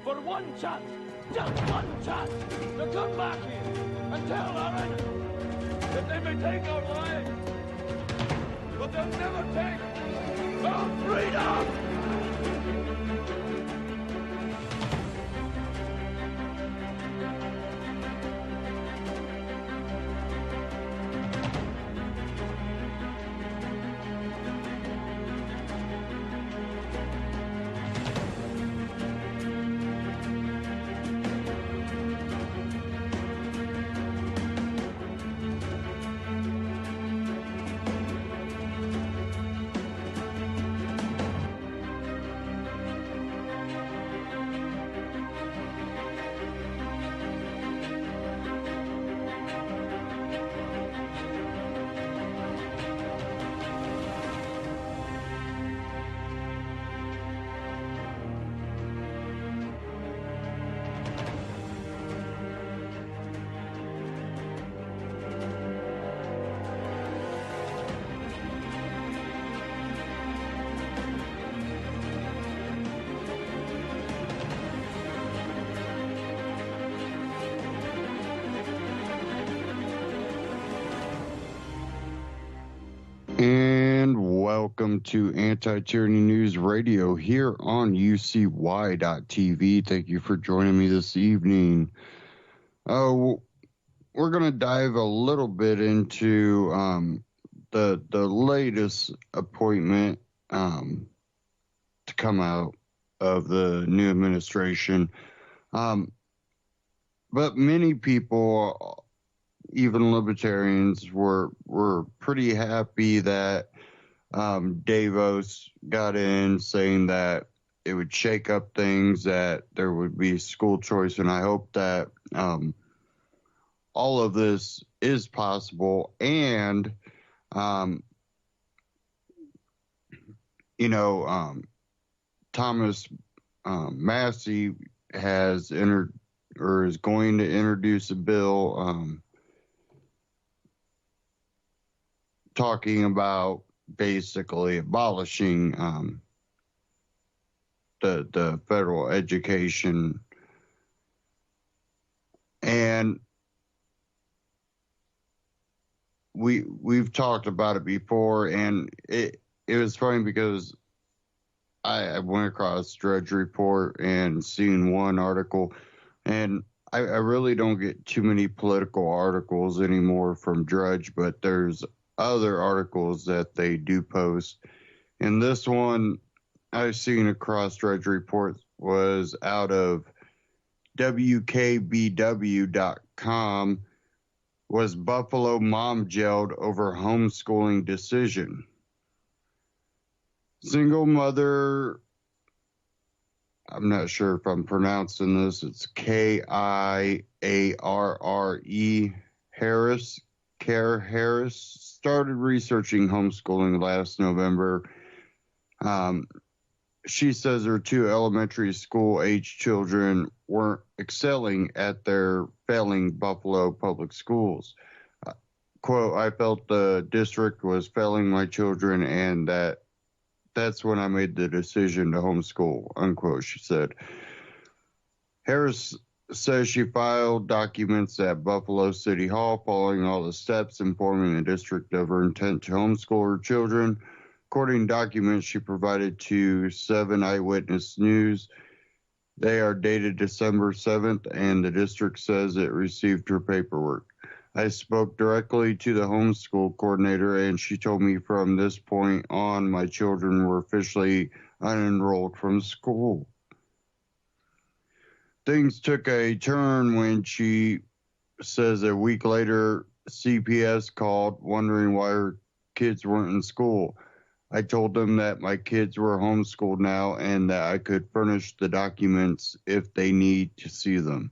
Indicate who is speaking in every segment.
Speaker 1: for one chance, just one chance, to come back here and tell our enemies that they may take our lives, but they'll never take our freedom!
Speaker 2: And welcome to Anti-Tyranny News Radio here on UCY.TV. Thank you for joining me this evening. We're going to dive a little bit into the latest appointment to come out of the new administration. But many people, even libertarians, were pretty happy that Davos got in, saying that it would shake up things, that there would be school choice, and I hope that all of this is possible. And Thomas Massey has is going to introduce a bill talking about basically abolishing the federal education. And we've talked about it before, and it was funny because I went across Drudge Report and seen one article, and I really don't get too many political articles anymore from Drudge, but there's other articles that they do post. And this one I've seen across Drudge Report was out of WKBW.com. Was Buffalo mom jailed over homeschooling decision? Single mother, I'm not sure if I'm pronouncing this, it's Kiarre Harris. Care Harris started researching homeschooling last November. She says her two elementary school age children weren't excelling at their failing Buffalo public schools. Quote, I felt the district was failing my children, and that's when I made the decision to homeschool, unquote, she said. Harris says she filed documents at Buffalo City Hall following all the steps, informing the district of her intent to homeschool her children. According to documents she provided to 7 Eyewitness News, they are dated December 7th, and the district says it received her paperwork. I spoke directly to the homeschool coordinator, and she told me from this point on my children were officially unenrolled from school. Things took a turn when she says a week later, CPS called wondering why her kids weren't in school. I told them that my kids were homeschooled now and that I could furnish the documents if they need to see them.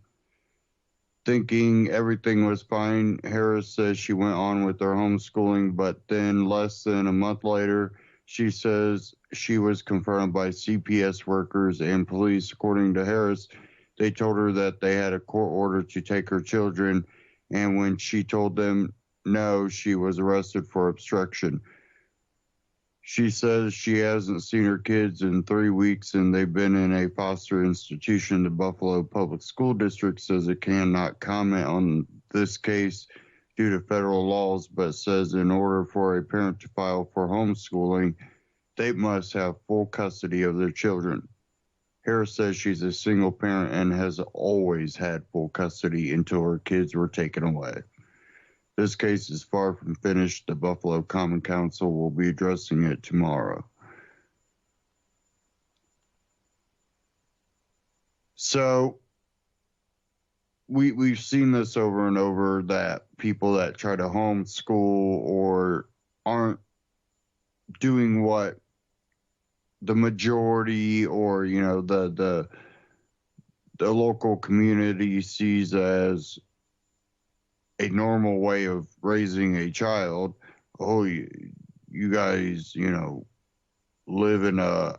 Speaker 2: Thinking everything was fine, Harris says she went on with her homeschooling, but then less than a month later, she says she was confronted by CPS workers and police. According to Harris, they told her that they had a court order to take her children, and when she told them no, she was arrested for obstruction. She says she hasn't seen her kids in 3 weeks and they've been in a foster institution. The Buffalo Public School District says it cannot comment on this case due to federal laws, but says in order for a parent to file for homeschooling, they must have full custody of their children. Harris says she's a single parent and has always had full custody until her kids were taken away. This case is far from finished. The Buffalo Common Council will be addressing it tomorrow. So we've seen this over and over, that people that try to homeschool or aren't doing what the majority or, you know, the local community sees as a normal way of raising a child. Oh, you guys, you know, live in a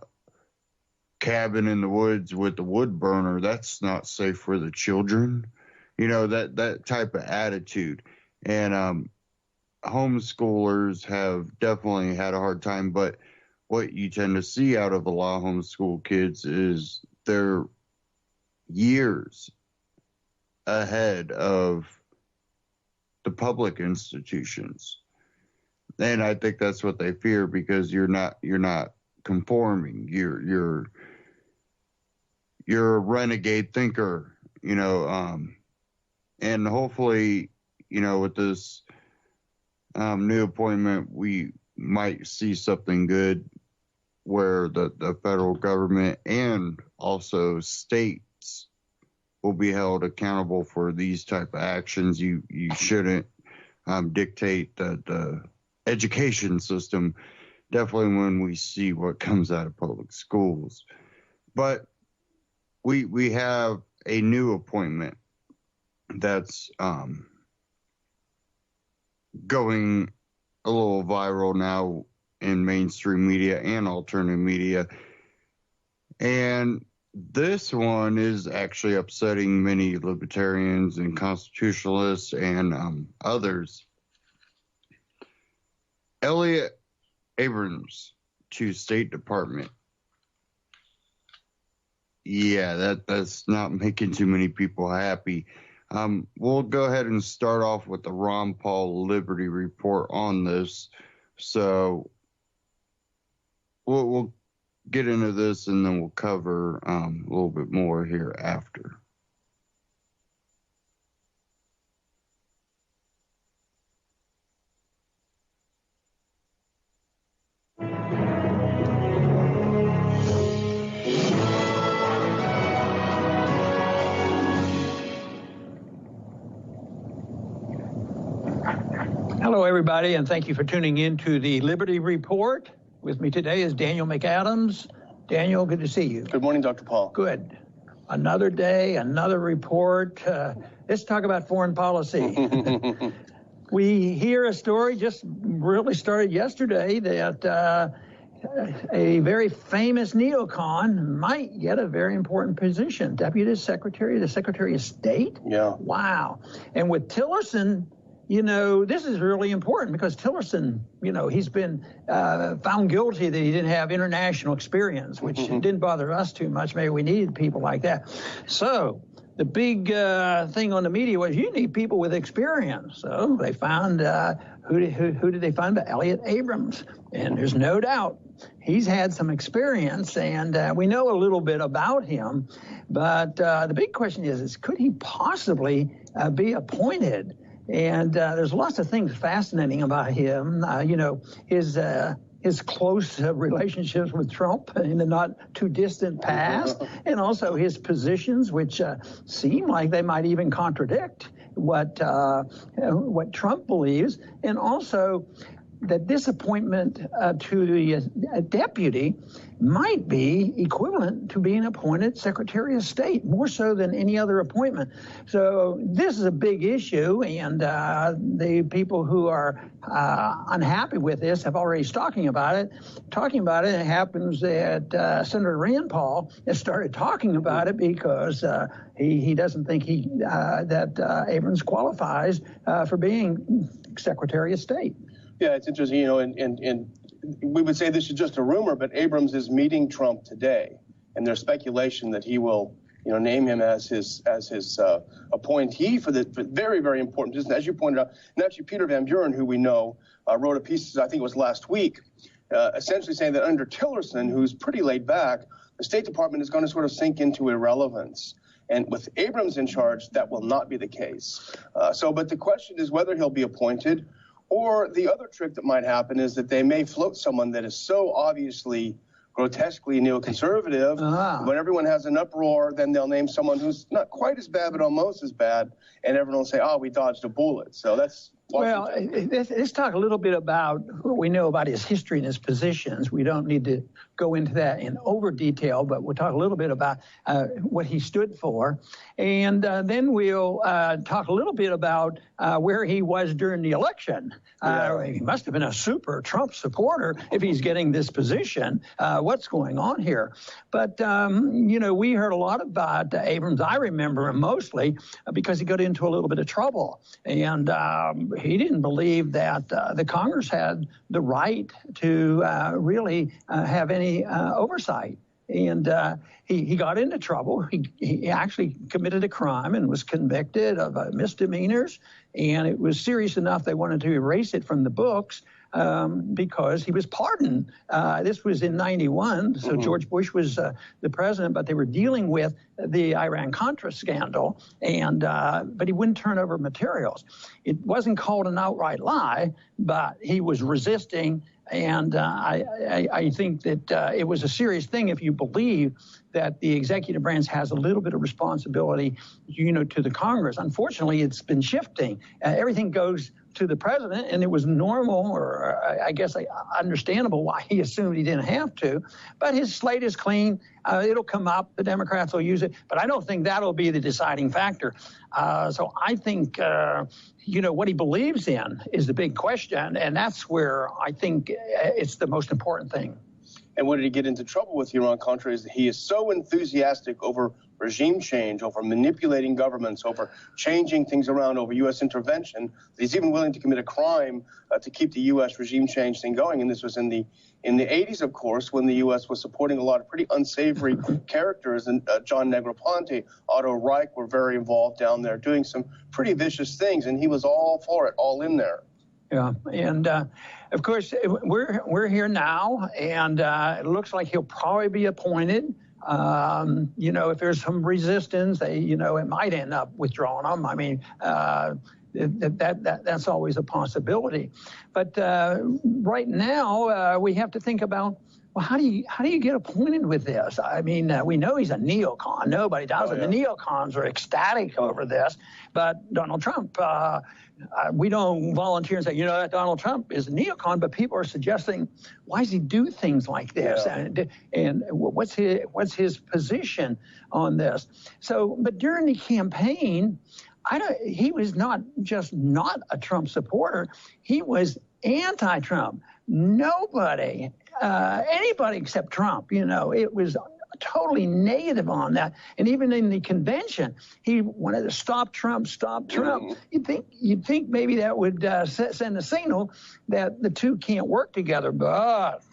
Speaker 2: cabin in the woods with a wood burner. That's not safe for the children. You know, that type of attitude. And homeschoolers have definitely had a hard time, but what you tend to see out of a lot of homeschool kids is they're years ahead of the public institutions. And I think that's what they fear, because you're not conforming. You're a renegade thinker, you know, and hopefully, you know, with this new appointment, we might see something good where the federal government and also states will be held accountable for these type of actions. You shouldn't dictate the education system, definitely when we see what comes out of public schools. But we have a new appointment that's going a little viral now in mainstream media and alternative media. And this one is actually upsetting many libertarians and constitutionalists and others. Elliot Abrams to State Department. Yeah, that's not making too many people happy. We'll go ahead and start off with the Ron Paul Liberty Report on this. So we'll get into this and then we'll cover a little bit more here after.
Speaker 3: Hello, everybody, and thank you for tuning in to the Liberty Report. With me today is Daniel McAdams. Daniel, good to see you.
Speaker 4: Good morning, Dr. Paul.
Speaker 3: Good. Another day, another report. Let's talk about foreign policy. We hear a story just really started yesterday that a very famous neocon might get a very important position, Deputy Secretary, the Secretary of State.
Speaker 4: Yeah.
Speaker 3: Wow. And with Tillerson, you know, this is really important because Tillerson, you know, he's been found guilty that he didn't have international experience, which didn't bother us too much. Maybe we needed people like that. So the big thing on the media was you need people with experience. So they found, who did they find? But Elliot Abrams. And there's no doubt he's had some experience, and we know a little bit about him. But the big question is could he possibly be appointed? And there's lots of things fascinating about him. You know, his close relationships with Trump in the not too distant past, and also his positions, which seem like they might even contradict what Trump believes, and also that this appointment to the deputy might be equivalent to being appointed Secretary of State, more so than any other appointment. So this is a big issue, and the people who are unhappy with this have already talking about it. It happens that Senator Rand Paul has started talking about it because he doesn't think that Abrams qualifies for being Secretary of State.
Speaker 4: Yeah, it's interesting, you know, and we would say this is just a rumor, but Abrams is meeting Trump today, and there's speculation that he will, name him as his appointee for the very, very important position. As you pointed out, and actually Peter Van Buren, who we know, wrote a piece, I think it was last week, essentially saying that under Tillerson, who's pretty laid back, the State Department is going to sort of sink into irrelevance. And with Abrams in charge, that will not be the case. But the question is whether he'll be appointed, or the other trick that might happen is that they may float someone that is so obviously grotesquely neoconservative. When everyone has an uproar, then they'll name someone who's not quite as bad, but almost as bad, and everyone will say, "Oh, we dodged a bullet." So that's Washington.
Speaker 3: Well, let's talk a little bit about what we know about his history and his positions. We don't need to go into that in over detail, but we'll talk a little bit about what he stood for. And then we'll talk a little bit about where he was during the election. He must have been a super Trump supporter if he's getting this position. What's going on here? But, we heard a lot about Abrams. I remember him mostly because he got into a little bit of trouble. And he didn't believe that the Congress had the right to really have any oversight. And he got into trouble. He actually committed a crime and was convicted of misdemeanors. And it was serious enough they wanted to erase it from the books because he was pardoned. This was in 91, so George Bush was the president, but they were dealing with the Iran-Contra scandal, and but he wouldn't turn over materials. It wasn't called an outright lie, but he was resisting. And I think that it was a serious thing if you believe that the executive branch has a little bit of responsibility, to the Congress. Unfortunately, it's been shifting. Everything goes to the president, and it was normal, or I guess understandable why he assumed he didn't have to. But his slate is clean. It'll come up. The Democrats will use it. But I don't think that'll be the deciding factor. So I think, what he believes in is the big question, and that's where I think it's the most important thing.
Speaker 4: And what did he get into trouble with Iran-Contra is that he is so enthusiastic over regime change, over manipulating governments, over changing things around, over U.S. intervention, that he's even willing to commit a crime to keep the U.S. regime change thing going. And this was in the 80s, of course, when the U.S. was supporting a lot of pretty unsavory characters. And John Negroponte, Otto Reich were very involved down there doing some pretty vicious things. And he was all for it, all in there.
Speaker 3: Yeah, and of course, we're here now, and it looks like he'll probably be appointed. If there's some resistance, it might end up withdrawing him. I mean, that's always a possibility. But right now, we have to think about, well, how do you get appointed with this? I mean, we know he's a neocon. Nobody does it. The neocons are ecstatic over this. But Donald Trump, we don't volunteer and say, that Donald Trump is a neocon, but people are suggesting, why does he do things like this? And what's his position on this? So, but during the campaign, he was not just not a Trump supporter, he was anti-Trump. Nobody, anybody except Trump, it was totally negative on that. And even in the convention, he wanted to stop Trump. You'd think maybe that would send a signal that the two can't work together. But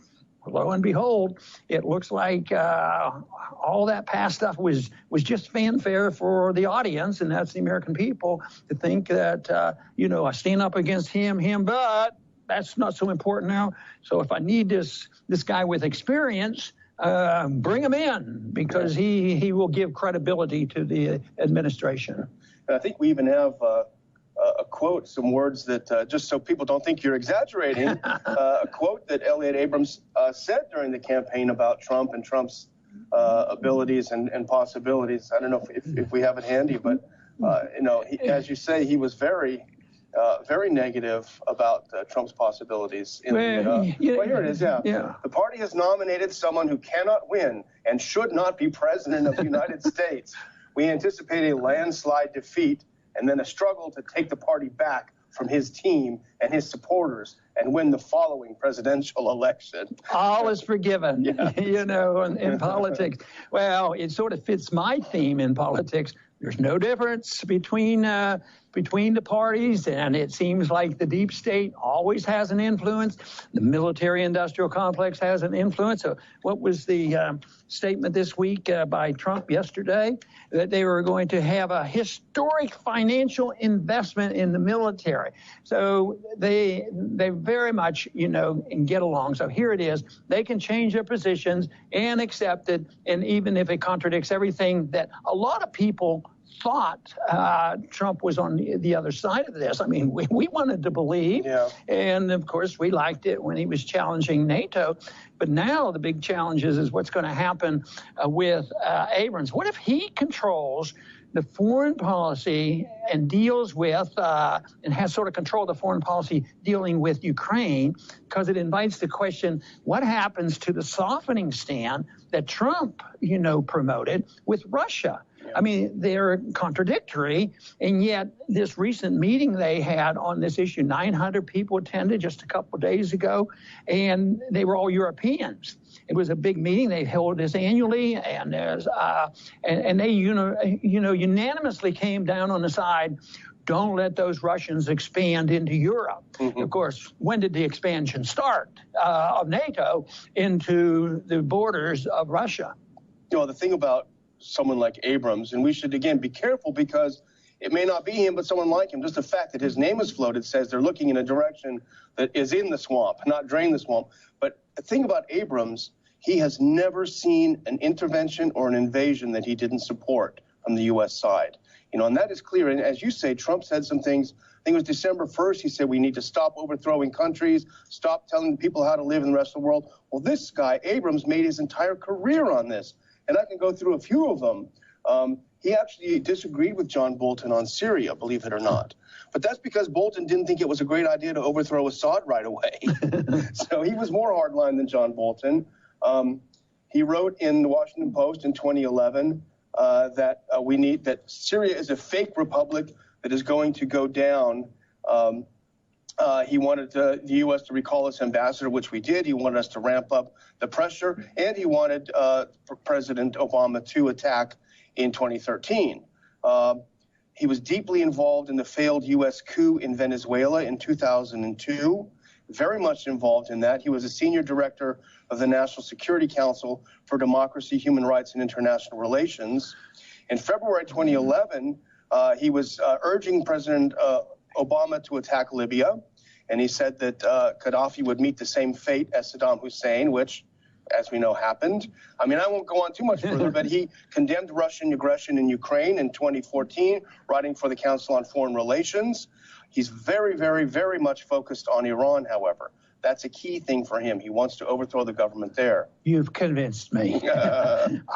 Speaker 3: lo and behold, it looks like all that past stuff was just fanfare for the audience, and that's the American people, to think that, I stand up against him, but that's not so important now. So if I need this guy with experience, bring him in, because he will give credibility to the administration.
Speaker 4: And I think we even have a quote, some words that, just so people don't think you're exaggerating, a quote that Elliott Abrams said during the campaign about Trump and Trump's abilities and possibilities. I don't know if we have it handy, but, as you say, he was very negative about Trump's possibilities. Well, here it is, yeah. The party has nominated someone who cannot win and should not be president of the United States. We anticipate a landslide defeat and then a struggle to take the party back from his team and his supporters and win the following presidential election.
Speaker 3: All is forgiven, in politics. Well, it sort of fits my theme in politics. There's no difference between the parties, and it seems like the deep state always has an influence. The military-industrial complex has an influence. So what was the statement this week by Trump yesterday? That they were going to have a historic financial investment in the military. So they very much, get along. So here it is. They can change their positions and accept it, and even if it contradicts everything that a lot of people thought Trump was on the other side of this. I mean, we wanted to believe, and of course we liked it when he was challenging NATO. But now the big challenge is what's going to happen with Abrams. What if he controls the foreign policy and deals with and has sort of control of the foreign policy dealing with Ukraine, because it invites the question, what happens to the softening stand that Trump, promoted with Russia? I mean, they're contradictory, and yet this recent meeting they had on this issue, 900 people attended just a couple of days ago, and they were all Europeans. It was a big meeting. They held this annually, and they unanimously came down on the side, don't let those Russians expand into Europe. Mm-hmm. Of course, when did the expansion start of NATO into the borders of Russia?
Speaker 4: The thing about someone like Abrams, and we should, again, be careful because it may not be him, but someone like him. Just the fact that his name is floated says they're looking in a direction that is in the swamp, not drain the swamp. But the thing about Abrams, he has never seen an intervention or an invasion that he didn't support from the U.S. side. And that is clear. And as you say, Trump said some things. I think it was December 1st. He said we need to stop overthrowing countries, stop telling people how to live in the rest of the world. Well, this guy, Abrams, made his entire career on this. And I can go through a few of them. He actually disagreed with John Bolton on Syria, believe it or not. But that's because Bolton didn't think it was a great idea to overthrow Assad right away. So he was more hardline than John Bolton. He wrote in the Washington Post in 2011 that Syria is a fake republic that is going to go down. He wanted the U.S. to recall its ambassador, which we did. He wanted us to ramp up the pressure, and he wanted President Obama to attack in 2013. He was deeply involved in the failed U.S. coup in Venezuela in 2002, very much involved in that. He was a senior director of the National Security Council for Democracy, Human Rights, and International Relations. In February 2011, he was urging President Obama to attack Libya, and he said that Gaddafi would meet the same fate as Saddam Hussein, which, as we know, happened. I mean, I won't go on too much further, but he condemned Russian aggression in Ukraine in 2014, writing for the Council on Foreign Relations. He's very, very, very much focused on Iran, however. That's a key thing for him. He wants to overthrow the government there.
Speaker 3: You've convinced me.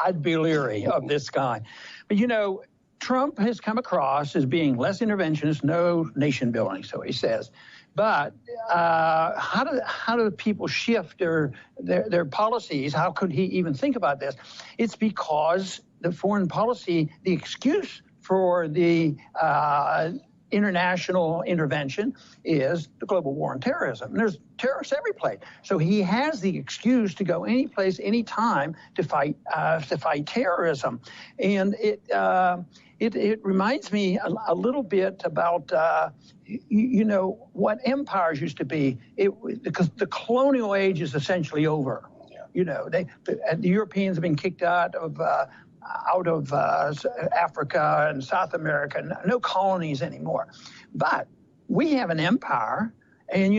Speaker 3: I'd be leery of this guy. But, Trump has come across as being less interventionist, no nation building, so he says. But how do people shift their policies? How could he even think about this? It's because the foreign policy, the excuse for the international intervention is the global war on terrorism. And there's terrorists every place. So he has the excuse to go any place, any time to fight terrorism. And it reminds me a little bit about what empires used to be. Because the colonial age is essentially over. Yeah. The Europeans have been kicked out of Africa and South America, no colonies anymore. But we have an empire, and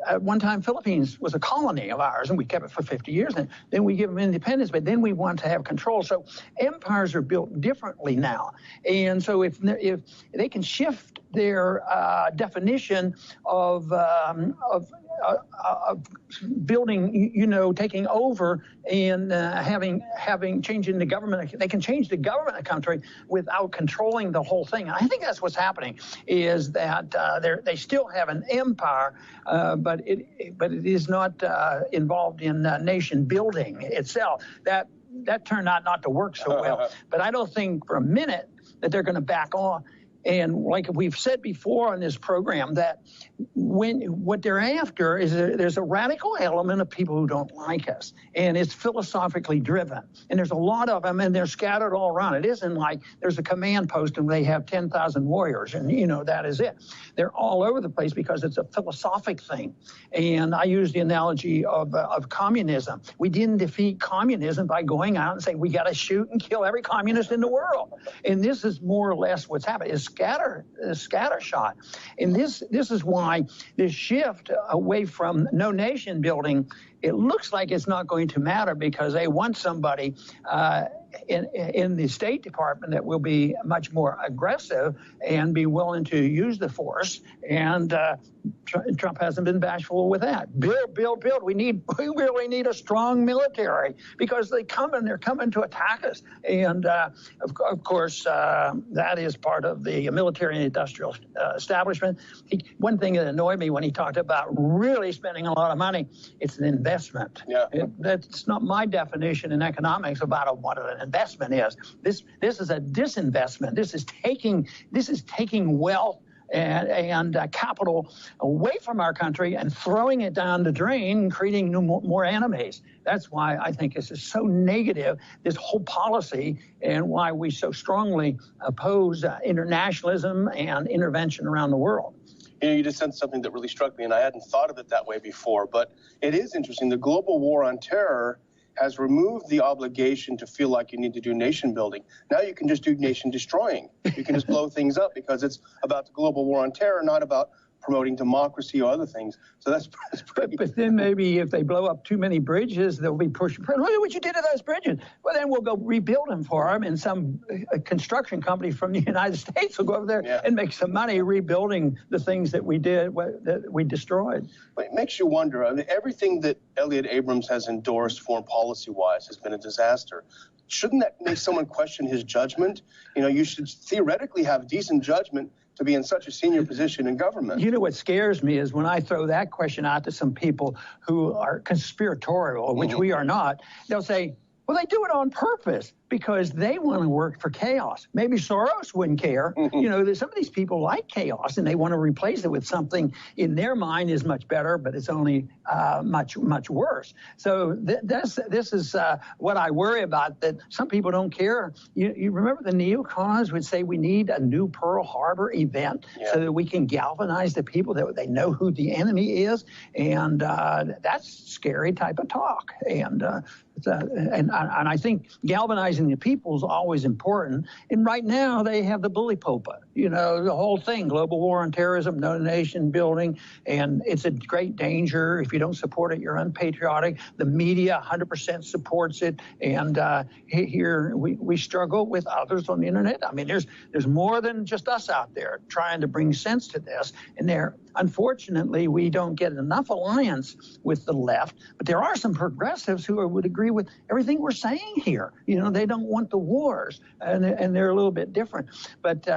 Speaker 3: at one time Philippines was a colony of ours, and we kept it for 50 years, and then we give them independence, but then we want to have control. So empires are built differently now, and so if they can shift their definition of building, taking over and changing the government. They can change the government of the country without controlling the whole thing. And I think that's what's happening, is that they still have an empire, but it is not involved in nation building itself. That turned out not to work so well. But I don't think for a minute that they're going to back off. And like we've said before on this program, that what they're after is there's a radical element of people who don't like us, and it's philosophically driven. And there's a lot of them, and they're scattered all around. It isn't like there's a command post and they have 10,000 warriors, and that is it. They're all over the place because it's a philosophic thing. And I use the analogy of communism. We didn't defeat communism by going out and saying we got to shoot and kill every communist in the world. And this is more or less what's happening. It's scattershot. And this is why this shift away from no nation building, it looks like it's not going to matter, because they want somebody in the State Department that will be much more aggressive and be willing to use the force. And Trump hasn't been bashful with that. Build. We really need a strong military, because they're coming to attack us. And of course, that is part of the military and industrial establishment. One thing that annoyed me when he talked about really spending a lot of money, it's an investment.
Speaker 4: Yeah.
Speaker 3: That's not my definition in economics about what an investment is. This is a disinvestment. This is taking wealth and capital away from our country and throwing it down the drain, creating more enemies. That's why I think this is so negative, this whole policy, and why we so strongly oppose internationalism and intervention around the world.
Speaker 4: You just said something that really struck me, and I hadn't thought of it that way before, but it is interesting. The global war on terror has removed the obligation to feel like you need to do nation building. Now you can just do nation destroying. You can just blow things up, because it's about the global war on terror, not about promoting democracy or other things. So that's pretty.
Speaker 3: But then maybe if they blow up too many bridges, they'll be pushing. Look at what you did to those bridges. Well, then we'll go rebuild them for them, and some construction company from the United States will go over there and make some money rebuilding the things that we did, that we destroyed.
Speaker 4: But it makes you wonder. I mean, everything that Elliott Abrams has endorsed foreign policy-wise has been a disaster. Shouldn't that make someone question his judgment? You should theoretically have decent judgment to be in such a senior position in government. What
Speaker 3: scares me is when I throw that question out to some people who are conspiratorial, which we are not, they'll say, well, they do it on purpose because they want to work for chaos. Maybe Soros wouldn't care. Some of these people like chaos, and they want to replace it with something in their mind is much better, but it's only much worse. So this is what I worry about, that some people don't care. You remember the neocons would say we need a new Pearl Harbor event so that we can galvanize the people, that they know who the enemy is, and that's scary type of talk. And I think galvanizing the people is always important. And right now they have the bully pulpit, the whole thing, global war on terrorism, no nation building, and it's a great danger. If you don't support it, you're unpatriotic. The media 100% supports it. And here we struggle with others on the internet. I mean, there's more than just us out there trying to bring sense to this. And unfortunately, we don't get enough alliance with the left, but there are some progressives who would agree with everything we're saying here. They don't want the wars, and they're a little bit different. But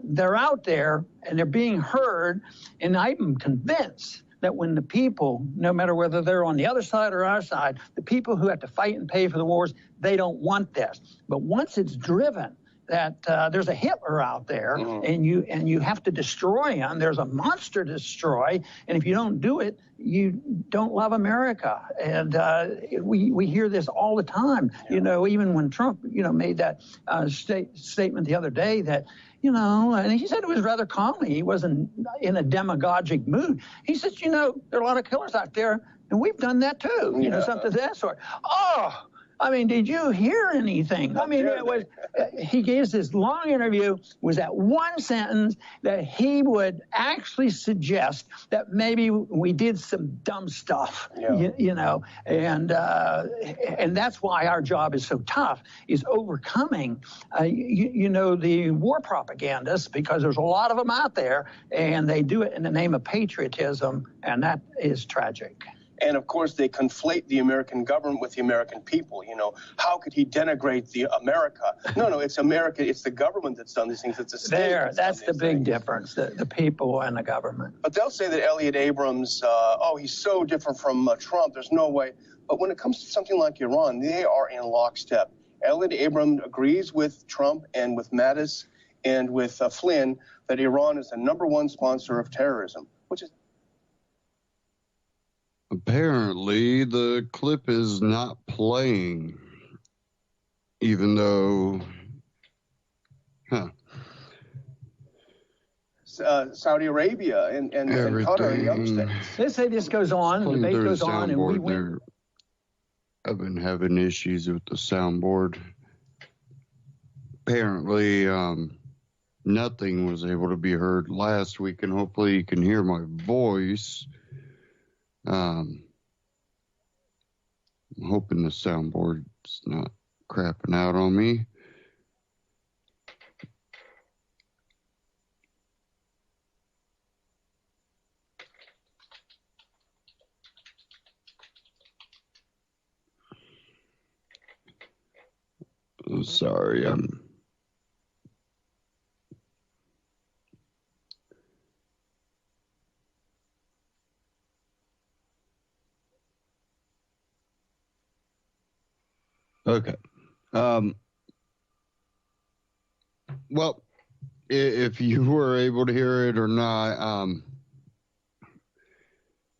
Speaker 3: they're out there, and they're being heard, and I'm convinced that when the people, no matter whether they're on the other side or our side, the people who have to fight and pay for the wars, they don't want this. But once it's driven, that there's a Hitler out there, and you have to destroy him. There's a monster to destroy, and if you don't do it, you don't love America. And we hear this all the time. Even when Trump, made that statement the other day that, and he said it was rather calmly. He wasn't in a demagogic mood. He says, there are a lot of killers out there, and we've done that too. Something of that sort. Oh. I mean, did you hear anything? I mean, he gave this long interview, was that one sentence that he would actually suggest that maybe we did some dumb stuff, and that's why our job is so tough, is overcoming, the war propagandists, because there's a lot of them out there, and they do it in the name of patriotism, and that is tragic.
Speaker 4: And, of course, they conflate the American government with the American people. How could he denigrate the America? No, it's America. It's the government that's done these things. It's the state.
Speaker 3: That's the big difference, the people and the government.
Speaker 4: But they'll say that Elliott Abrams, he's so different from Trump. There's no way. But when it comes to something like Iran, they are in lockstep. Elliott Abrams agrees with Trump and with Mattis and with Flynn that Iran is the #1 sponsor of terrorism, which is.
Speaker 2: Apparently, the clip is not playing, even though,
Speaker 4: Saudi Arabia and Qatar and the other states.
Speaker 3: Let's say this goes on, debate goes on, and we win.
Speaker 2: I've been having issues with the soundboard. Apparently, nothing was able to be heard last week, and hopefully you can hear my voice. I'm hoping the soundboard's not crapping out on me. Sorry, okay. Well, if you were able to hear it or not,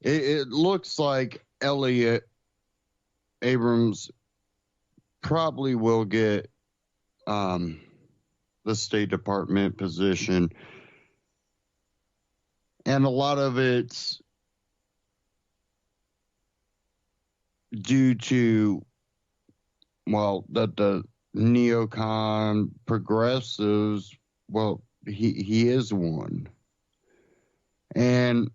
Speaker 2: it looks like Elliot Abrams probably will get the State Department position, and a lot of it's due to, well, that the neocon progressives, well, he is one. And,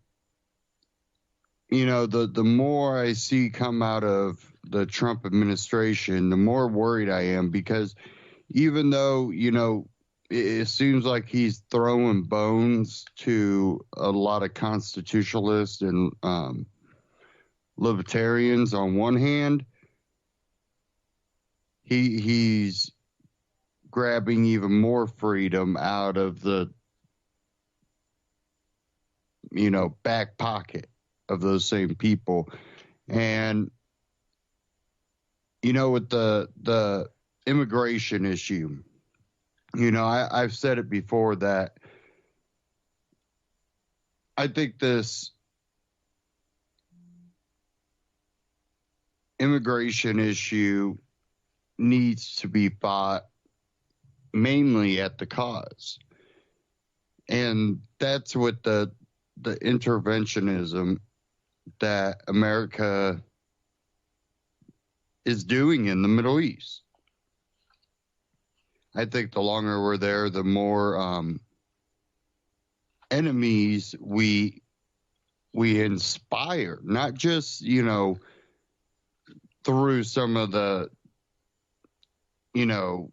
Speaker 2: you know, the more I see come out of the Trump administration, the more worried I am, because even though, you know, it seems like he's throwing bones to a lot of constitutionalists and libertarians on one hand, he's grabbing even more freedom out of the, you know, back pocket of those same people. And, you know, with the immigration issue, you know, I've said it before that I think this immigration issue needs to be fought mainly at the cause. And that's what the interventionism that America is doing in the Middle East. I think the longer we're there, the more enemies we inspire, not just, you know, through some of the, you know,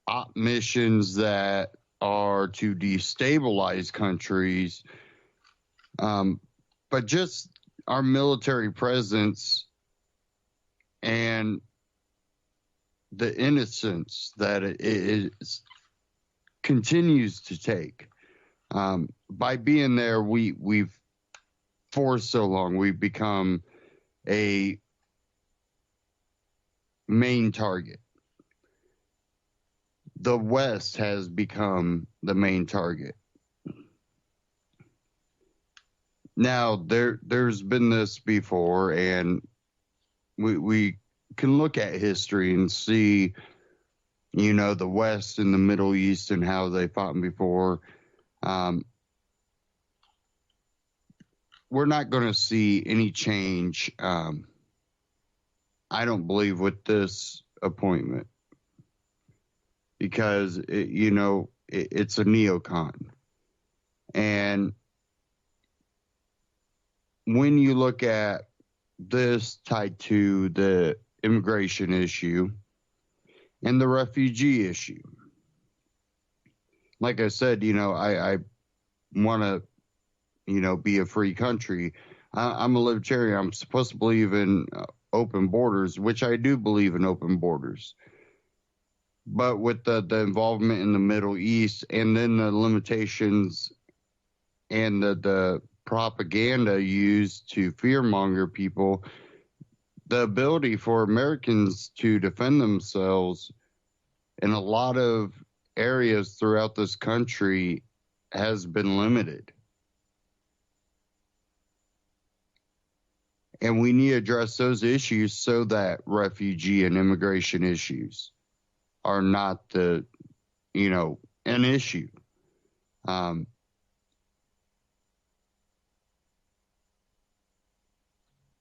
Speaker 2: op missions that are to destabilize countries, but just our military presence and the innocence that it continues to take. By being there, we've for so long, we've become a main target. The West has become the main target. Now, there's been this before, and we can look at history and see, you know, the West and the Middle East and how they fought before. We're not going to see any change, I don't believe, with this appointment, because, it's a neocon. And when you look at this tied to the immigration issue and the refugee issue, like I said, I want to, be a free country. I'm a libertarian. I'm supposed to believe in open borders, which I do believe in open borders. But with the involvement in the Middle East, and then the limitations and the propaganda used to fearmonger people, the ability for Americans to defend themselves in a lot of areas throughout this country has been limited. And we need to address those issues so that refugee and immigration issues are not an issue.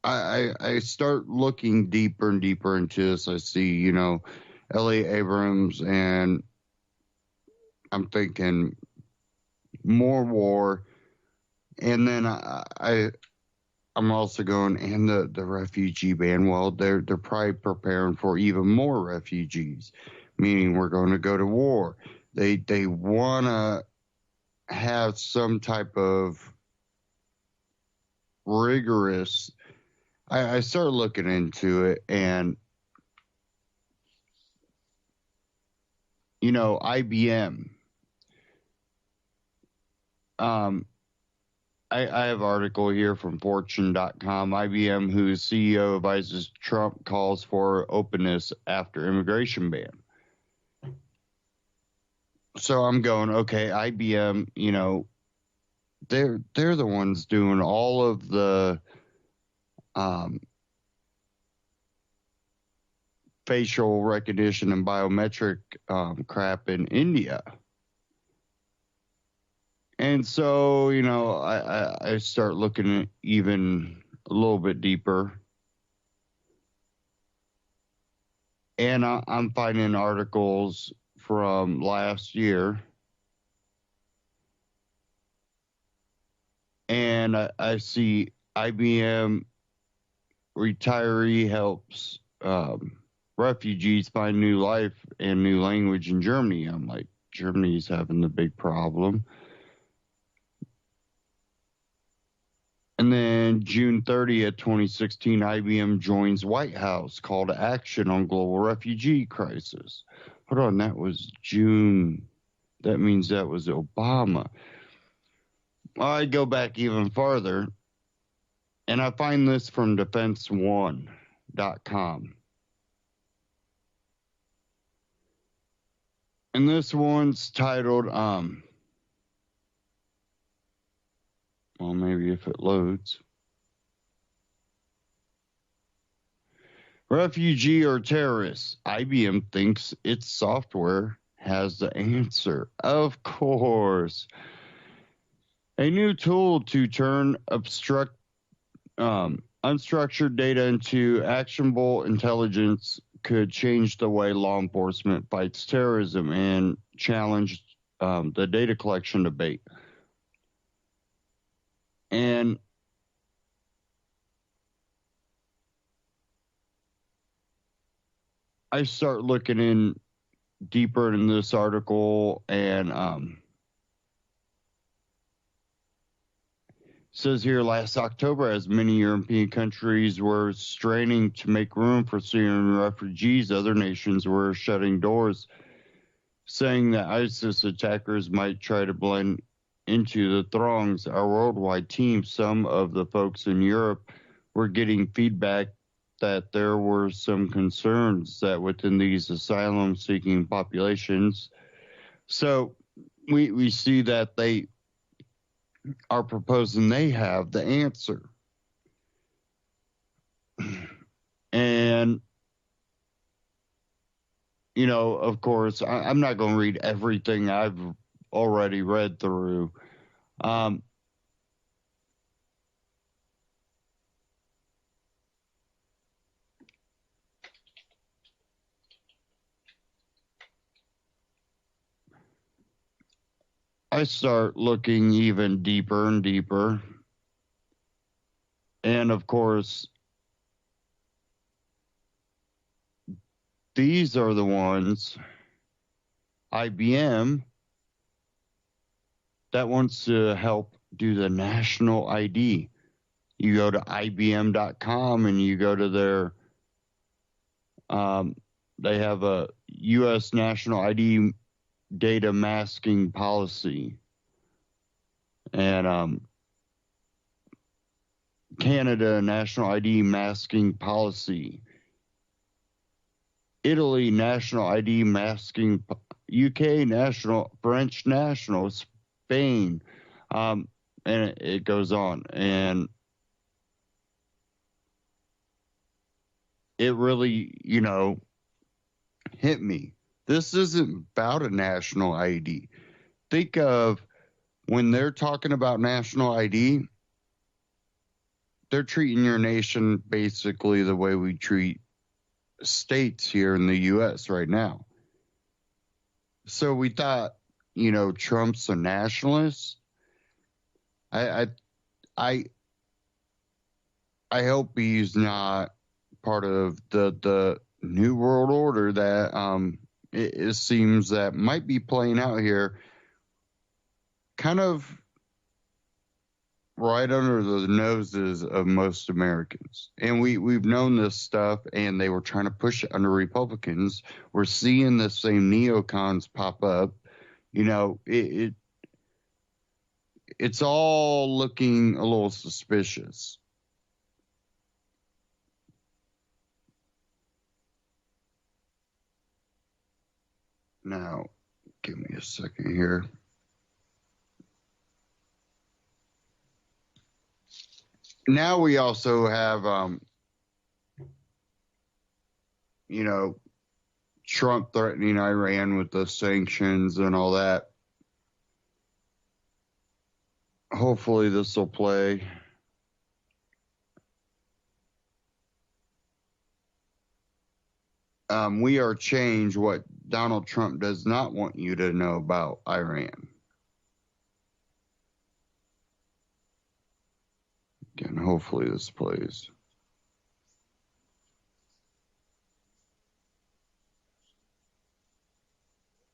Speaker 2: I start looking deeper and deeper into this. I see, Elliot Abrams, and I'm thinking more war. And then I'm also going, and the refugee ban, well, they're probably preparing for even more refugees, meaning we're going to go to war. They want to have some type of rigorous. I started looking into it, and IBM. I have an article here from Fortune.com. IBM, whose CEO advises Trump calls for openness after immigration ban. So I'm going, okay, IBM, they're the ones doing all of the facial recognition and biometric crap in India. And so, I start looking even a little bit deeper. And I'm finding articles from last year. And I see IBM retiree helps refugees find new life and new language in Germany. I'm like, Germany's having the big problem. And then June 30th, 2016, IBM joins White House call to action on global refugee crisis. Hold on, that was June. That means that was Obama. I go back even farther, and I find this from defense1.com. And this one's titled, well, maybe if it loads. Refugee or terrorist? IBM thinks its software has the answer. Of course. A new tool to turn unstructured data into actionable intelligence could change the way law enforcement fights terrorism and challenge the data collection debate. And I start looking in deeper in this article, and says here, last October, as many European countries were straining to make room for Syrian refugees, other nations were shutting doors, saying that ISIS attackers might try to blend into the throngs. Our worldwide team, some of the folks in Europe, were getting feedback that there were some concerns that within these asylum-seeking populations. So we see that they are proposing they have the answer. And, of course, I'm not going to read everything I've already read through. I start looking even deeper and deeper. And of course, these are the ones, IBM, that wants to help do the national ID. You go to IBM.com and you go to their, they have a U.S. national ID data masking policy, and Canada national ID masking policy, Italy national ID masking, UK national, French national, Spain, and it goes on. And it really, hit me. This isn't about a national ID. Think of when they're talking about national ID, they're treating your nation basically the way we treat states here in the U.S. right now. So we thought, Trump's a nationalist. I hope he's not part of the new world order that it seems that might be playing out here, kind of right under the noses of most Americans. And we've known this stuff, and they were trying to push it under Republicans. We're seeing the same neocons pop up. It's all looking a little suspicious. Now, give me a second here. Now we also have, Trump threatening Iran with the sanctions and all that. Hopefully this will play. We are change what Donald Trump does not want you to know about Iran. Again, hopefully this plays.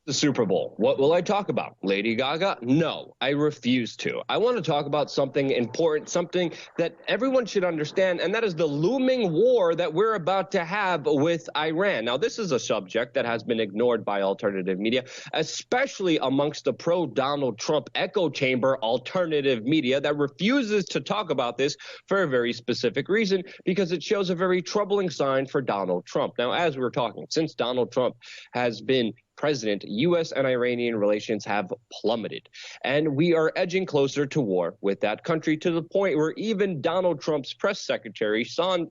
Speaker 5: The Super Bowl. What will I talk about? Lady Gaga? No, I refuse to. I want to talk about something important, something that everyone should understand, and that is the looming war that we're about to have with Iran. Now, this is a subject that has been ignored by alternative media, especially amongst the pro-Donald Trump echo chamber alternative media that refuses to talk about this for a very specific reason, because it shows a very troubling sign for Donald Trump. Now, as we're talking, since Donald Trump has been president, U.S. and Iranian relations have plummeted. And we are edging closer to war with that country, to the point where even Donald Trump's press secretary, Sean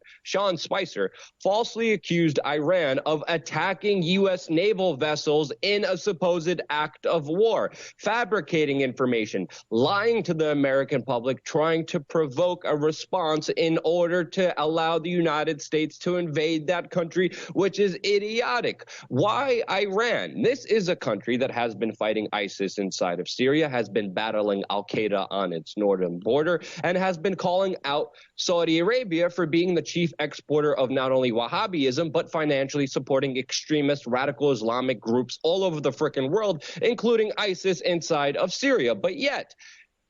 Speaker 5: Spicer, falsely accused Iran of attacking U.S. naval vessels in a supposed act of war, fabricating information, lying to the American public, trying to provoke a response in order to allow the United States to invade that country, which is idiotic. Why Iran? This is a country that has been fighting ISIS inside of Syria, has been battling al-Qaeda on its northern border, and has been calling out Saudi Arabia for being the chief exporter of not only Wahhabism, but financially supporting extremist radical Islamic groups all over the frickin' world, including ISIS inside of Syria. But yet,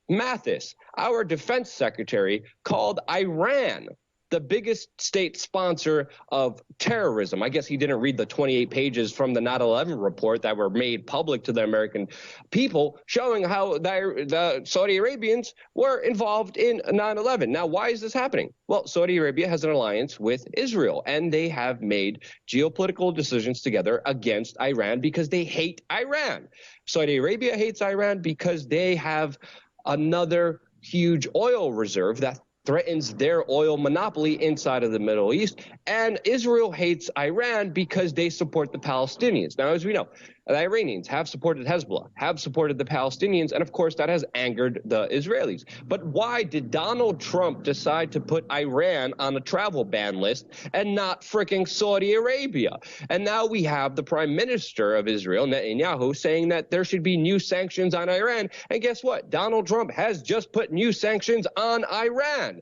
Speaker 5: Mathis, our defense secretary, called Iran the biggest state sponsor of terrorism. I guess he didn't read the 28 pages from the 9/11 report that were made public to the American people, showing how the Saudi Arabians were involved in 9/11. Now, why is this happening? Well, Saudi Arabia has an alliance with Israel, and they have made geopolitical decisions together against Iran because they hate Iran. Saudi Arabia hates Iran because they have another huge oil reserve that threatens their oil monopoly inside of the Middle East. And Israel hates Iran because they support the Palestinians. Now, as we know, the Iranians have supported Hezbollah, have supported the Palestinians, and of course that has angered the Israelis. But why did Donald Trump decide to put Iran on a travel ban list and not fricking Saudi Arabia? And now we have the Prime Minister of Israel, Netanyahu, saying that there should be new sanctions on Iran. And guess what? Donald Trump has just put new sanctions on Iran.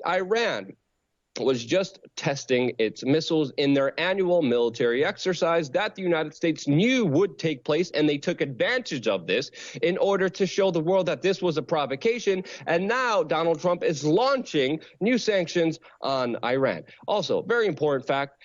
Speaker 5: Iran was just testing its missiles in their annual military exercise that the United States knew would take place, and they took advantage of this in order to show the world that this was a provocation. And now Donald Trump is launching new sanctions on Iran. Also, very important fact,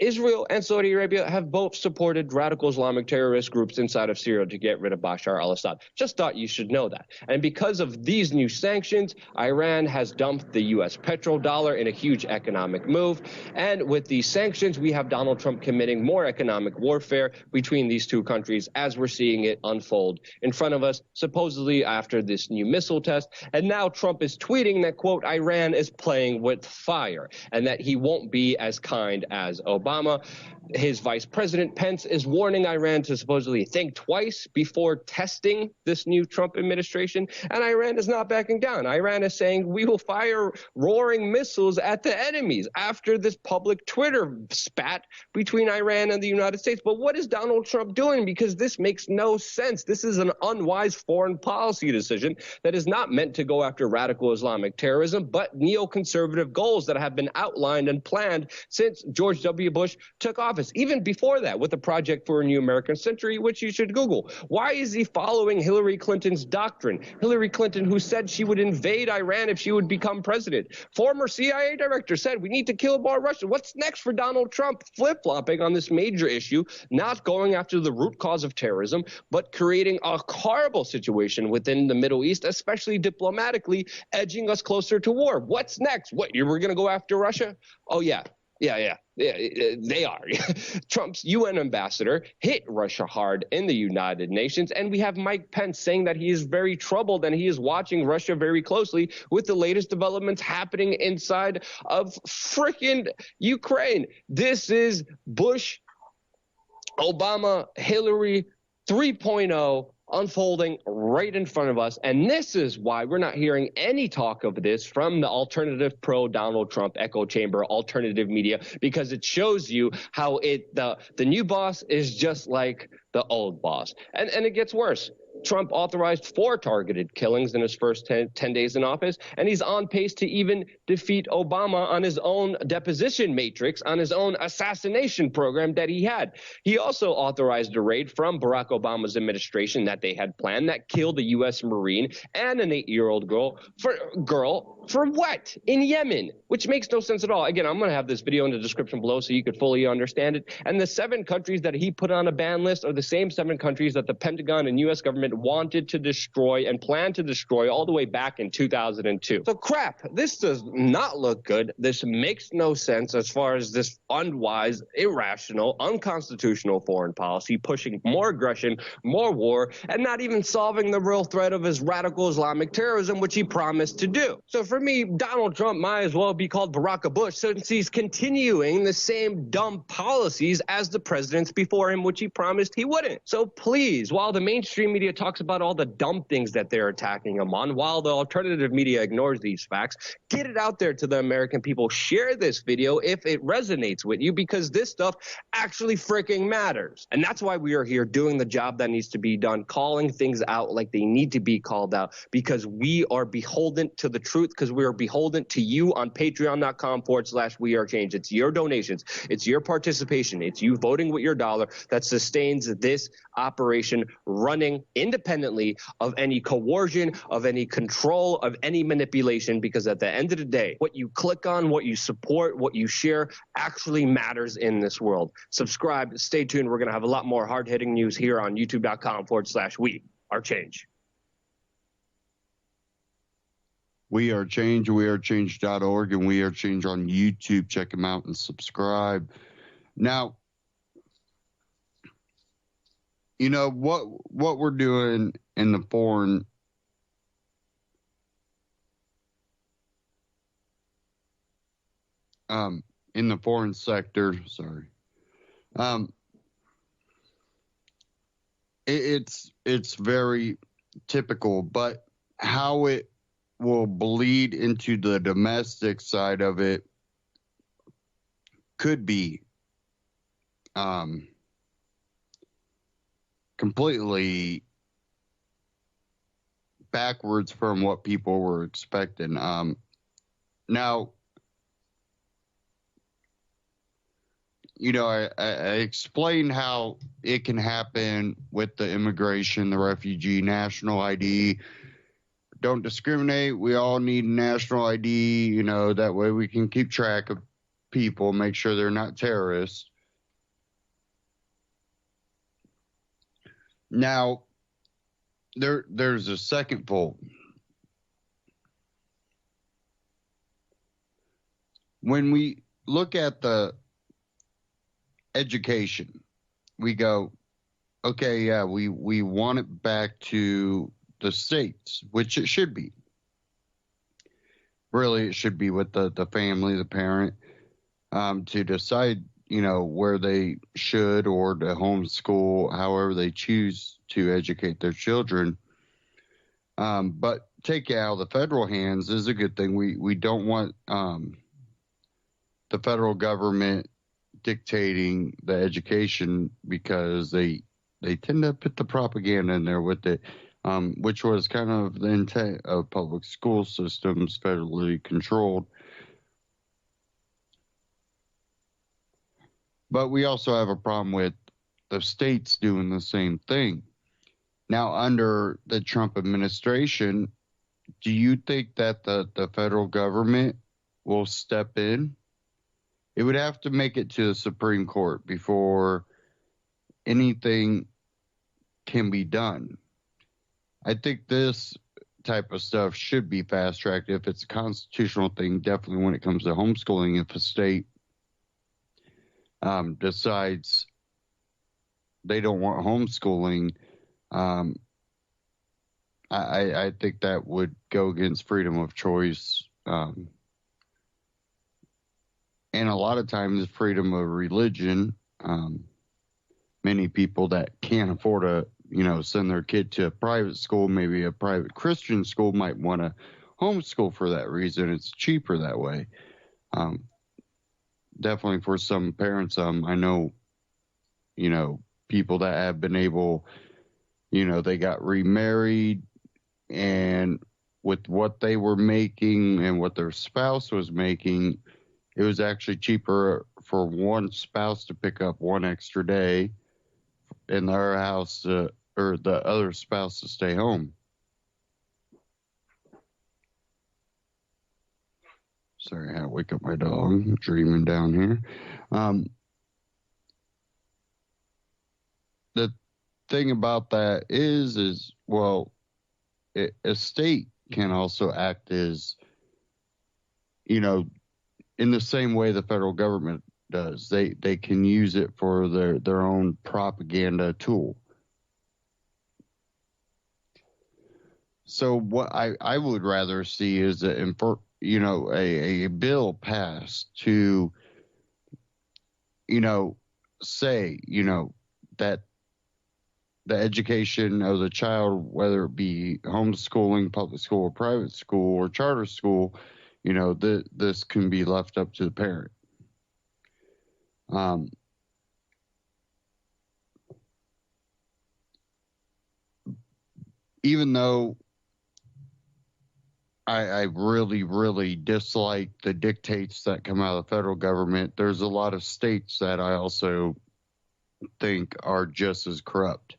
Speaker 5: Israel and Saudi Arabia have both supported radical Islamic terrorist groups inside of Syria to get rid of Bashar al-Assad. Just thought you should know that. And because of these new sanctions, Iran has dumped the U.S. petrodollar in a huge economic move. And with these sanctions, we have Donald Trump committing more economic warfare between these two countries as we're seeing it unfold in front of us, supposedly after this new missile test. And now Trump is tweeting that, quote, Iran is playing with fire and that he won't be as kind as Obama. His vice president, Pence, is warning Iran to supposedly think twice before testing this new Trump administration. And Iran is not backing down. Iran is saying we will fire roaring missiles at the enemies after this public Twitter spat between Iran and the United States. But what is Donald Trump doing? Because this makes no sense. This is an unwise foreign policy decision that is not meant to go after radical Islamic terrorism, but neoconservative goals that have been outlined and planned since George W. Bush took office, even before that, with the Project for a New American Century, which you should Google. Why is he following Hillary Clinton's doctrine? Hillary Clinton, who said she would invade Iran if she would become president. Former CIA director said we need to kill more Russians. What's next for Donald Trump? Flip-flopping on this major issue, not going after the root cause of terrorism, but creating a horrible situation within the Middle East, especially diplomatically, edging us closer to war. What's next? What, you were going to go after Russia? Oh, yeah. Yeah, they are. Trump's UN ambassador hit Russia hard in the United Nations, and we have Mike Pence saying that he is very troubled and he is watching Russia very closely with the latest developments happening inside of frickin' Ukraine. This is Bush, Obama, Hillary 3.0 unfolding right in front of us. And this is why we're not hearing any talk of this from the alternative pro-Donald Trump echo chamber alternative media, because it shows you how the new boss is just like the old boss. And it gets worse. Trump authorized 4 targeted killings in his first 10 days in office, and he's on pace to even defeat Obama on his own deposition matrix, on his own assassination program that he had. He also authorized a raid from Barack Obama's administration that they had planned that killed a U.S. Marine and an 8-year-old girl for what? In Yemen, which makes no sense at all. Again, I'm going to have this video in the description below so you could fully understand it. And the 7 countries that he put on a ban list are the same 7 countries that the Pentagon and U.S. government wanted to destroy and planned to destroy all the way back in 2002. So crap, this does not look good. This makes no sense as far as this unwise, irrational, unconstitutional foreign policy, pushing more aggression, more war, and not even solving the real threat of his radical Islamic terrorism, which he promised to do. So for me, Donald Trump might as well be called Barack Bush, since he's continuing the same dumb policies as the presidents before him, which he promised he wouldn't. So please, while the mainstream media talks about all the dumb things that they're attacking him on, while the alternative media ignores these facts, get it out there to the American people. Share this video if it resonates with you, because this stuff actually freaking matters. And that's why we are here doing the job that needs to be done, calling things out like they need to be called out, because we are beholden to the truth, because we are beholden to you on patreon.com/wearechange. It's your donations. It's your participation. It's you voting with your dollar that sustains this operation running independently of any coercion, of any control, of any manipulation, because at the end of the day, what you click on, what you support, what you share actually matters in this world. Subscribe. Stay tuned. We're going to have a lot more hard-hitting news here on youtube.com/wearechange.
Speaker 2: We Are Change, wearechange.org, and We Are Change on YouTube. Check them out and subscribe. Now, you know, what we're doing in the foreign sector, it's very typical, but how it will bleed into the domestic side of it could be completely backwards from what people were expecting. Now, you know, I explained how it can happen with the immigration, the refugee, national ID. Don't discriminate. We all need national ID, you know, that way we can keep track of people, make sure they're not terrorists. Now, there's a second fold. When we look at the education, we go, okay, yeah, we want it back to the states, which it should be. Really, it should be with the family, the parent, to decide, where they should or to homeschool, however they choose to educate their children. But take it out of the federal hands is a good thing. We don't want the federal government dictating the education because they tend to put the propaganda in there with it, which was kind of the intent of public school systems, federally controlled. But we also have a problem with the states doing the same thing. Now, under the Trump administration, do you think that the federal government will step in? It would have to make it to the Supreme Court before anything can be done. I think this type of stuff should be fast-tracked. If it's a constitutional thing, definitely when it comes to homeschooling, if a state decides they don't want homeschooling, I think that would go against freedom of choice. And a lot of times freedom of religion. Many people that can't afford to, send their kid to a private school, maybe a private Christian school, might want to homeschool for that reason. It's cheaper that way. Definitely for some parents, I know, people that have been able, they got remarried, and with what they were making and what their spouse was making, it was actually cheaper for one spouse to pick up one extra day in their house, or the other spouse to stay home. Sorry, I had to wake up my dog. I'm dreaming down here. The thing about that is well, a state can also act as, in the same way the federal government does. They can use it for their own propaganda tool. So what I would rather see is a bill passed to, say, that the education of the child, whether it be homeschooling, public school, or private school, or charter school, this can be left up to the parent. Even though I really, really dislike the dictates that come out of the federal government, there's a lot of states that I also think are just as corrupt,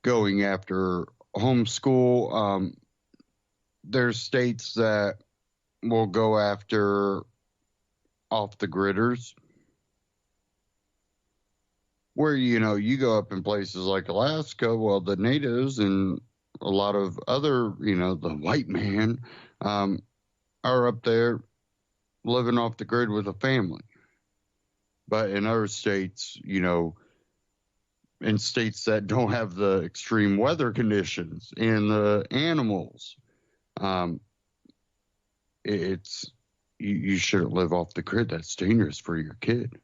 Speaker 2: going after homeschool. There's states that will go after off the gridders, where, you go up in places like Alaska, well, the natives and a lot of other, the white man, are up there living off the grid with a family. But in other states, in states that don't have the extreme weather conditions and the animals, you shouldn't live off the grid. That's dangerous for your kid.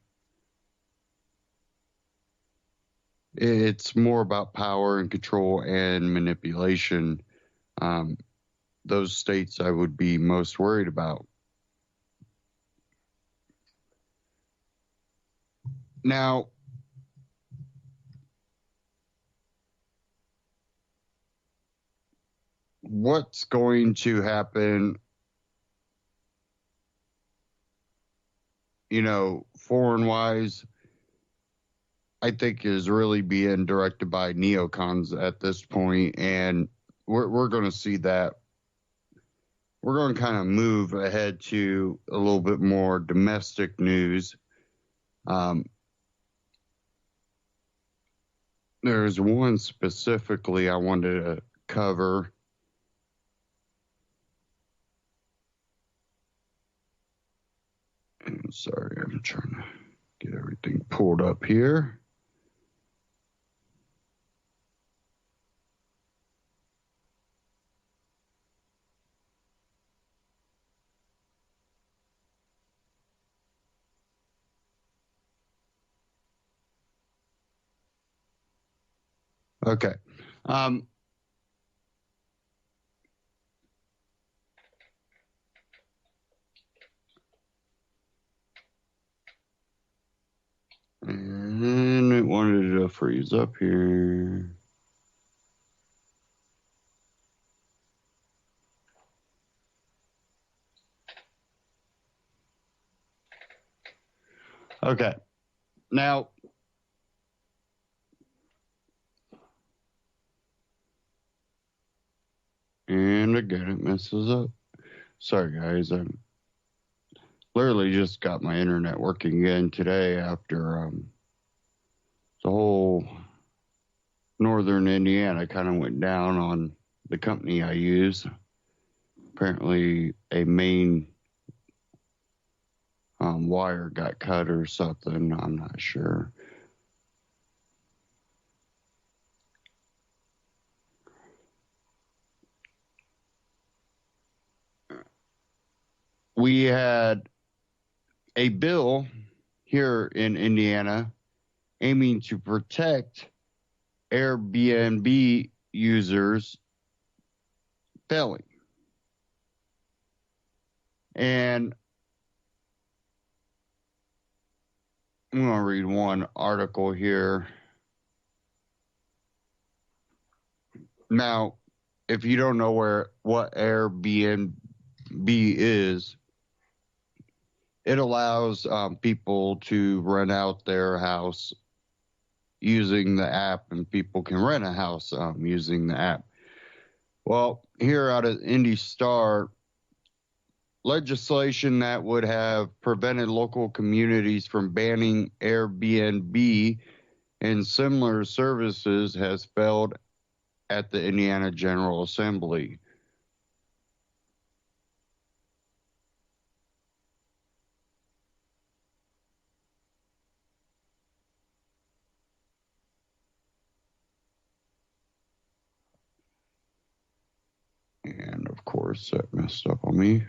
Speaker 2: It's more about power and control and manipulation. Those states I would be most worried about. Now, what's going to happen, foreign-wise, I think is really being directed by neocons at this point, and we're going to see that. We're going to kind of move ahead to a little bit more domestic news. there's one specifically I wanted to cover. And sorry, I'm trying to get everything pulled up here. Okay. And it wanted to freeze up here. Okay. Now, and again, it messes up. Sorry, guys. I literally just got my internet working again today after the whole northern Indiana kind of went down on the company I use. Apparently, a main wire got cut or something. I'm not sure. We had a bill here in Indiana aiming to protect Airbnb users failing. And I'm going to read one article here. Now, if you don't know what Airbnb is, it allows people to rent out their house using the app, and people can rent a house using the app. Well, here out of Indy Star, legislation that would have prevented local communities from banning Airbnb and similar services has failed at the Indiana General Assembly. And of course, that messed up on me.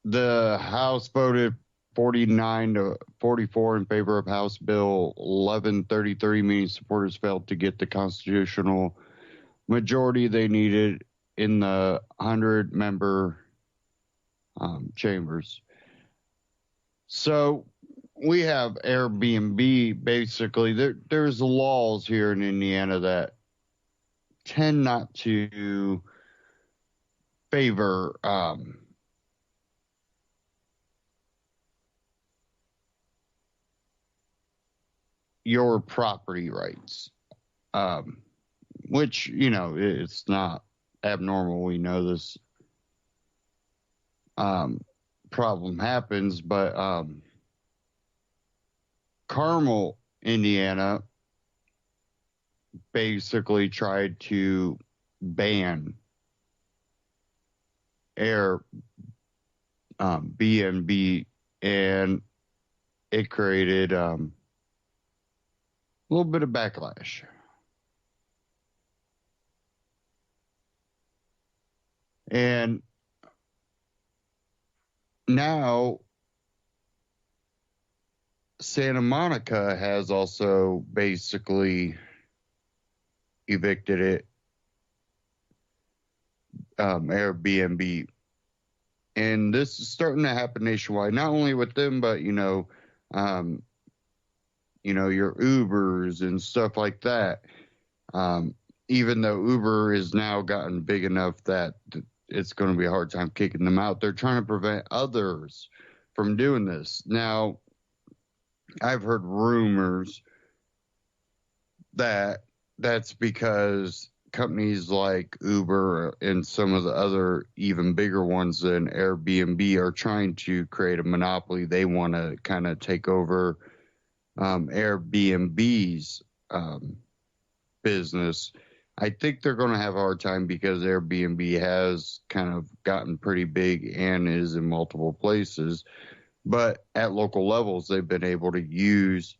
Speaker 2: The House voted 49 to 44 in favor of House Bill 1133, meaning supporters failed to get the constitutional majority they needed in the 100-member chambers. So we have Airbnb. Basically, there's laws here in Indiana that tend not to favor your property rights, which, it's not abnormal. We know this problem happens, but Carmel, Indiana, basically tried to ban Airbnb, and it created a little bit of backlash. And now Santa Monica has also basically evicted it, Airbnb. And this is starting to happen nationwide, not only with them, but, your Ubers and stuff like that. Even though Uber has now gotten big enough that it's going to be a hard time kicking them out, they're trying to prevent others from doing this. Now, I've heard rumors that that's because companies like Uber and some of the other even bigger ones than Airbnb are trying to create a monopoly. They want to kind of take over Airbnb's business. I think they're going to have a hard time because Airbnb has kind of gotten pretty big and is in multiple places. But at local levels, they've been able to use,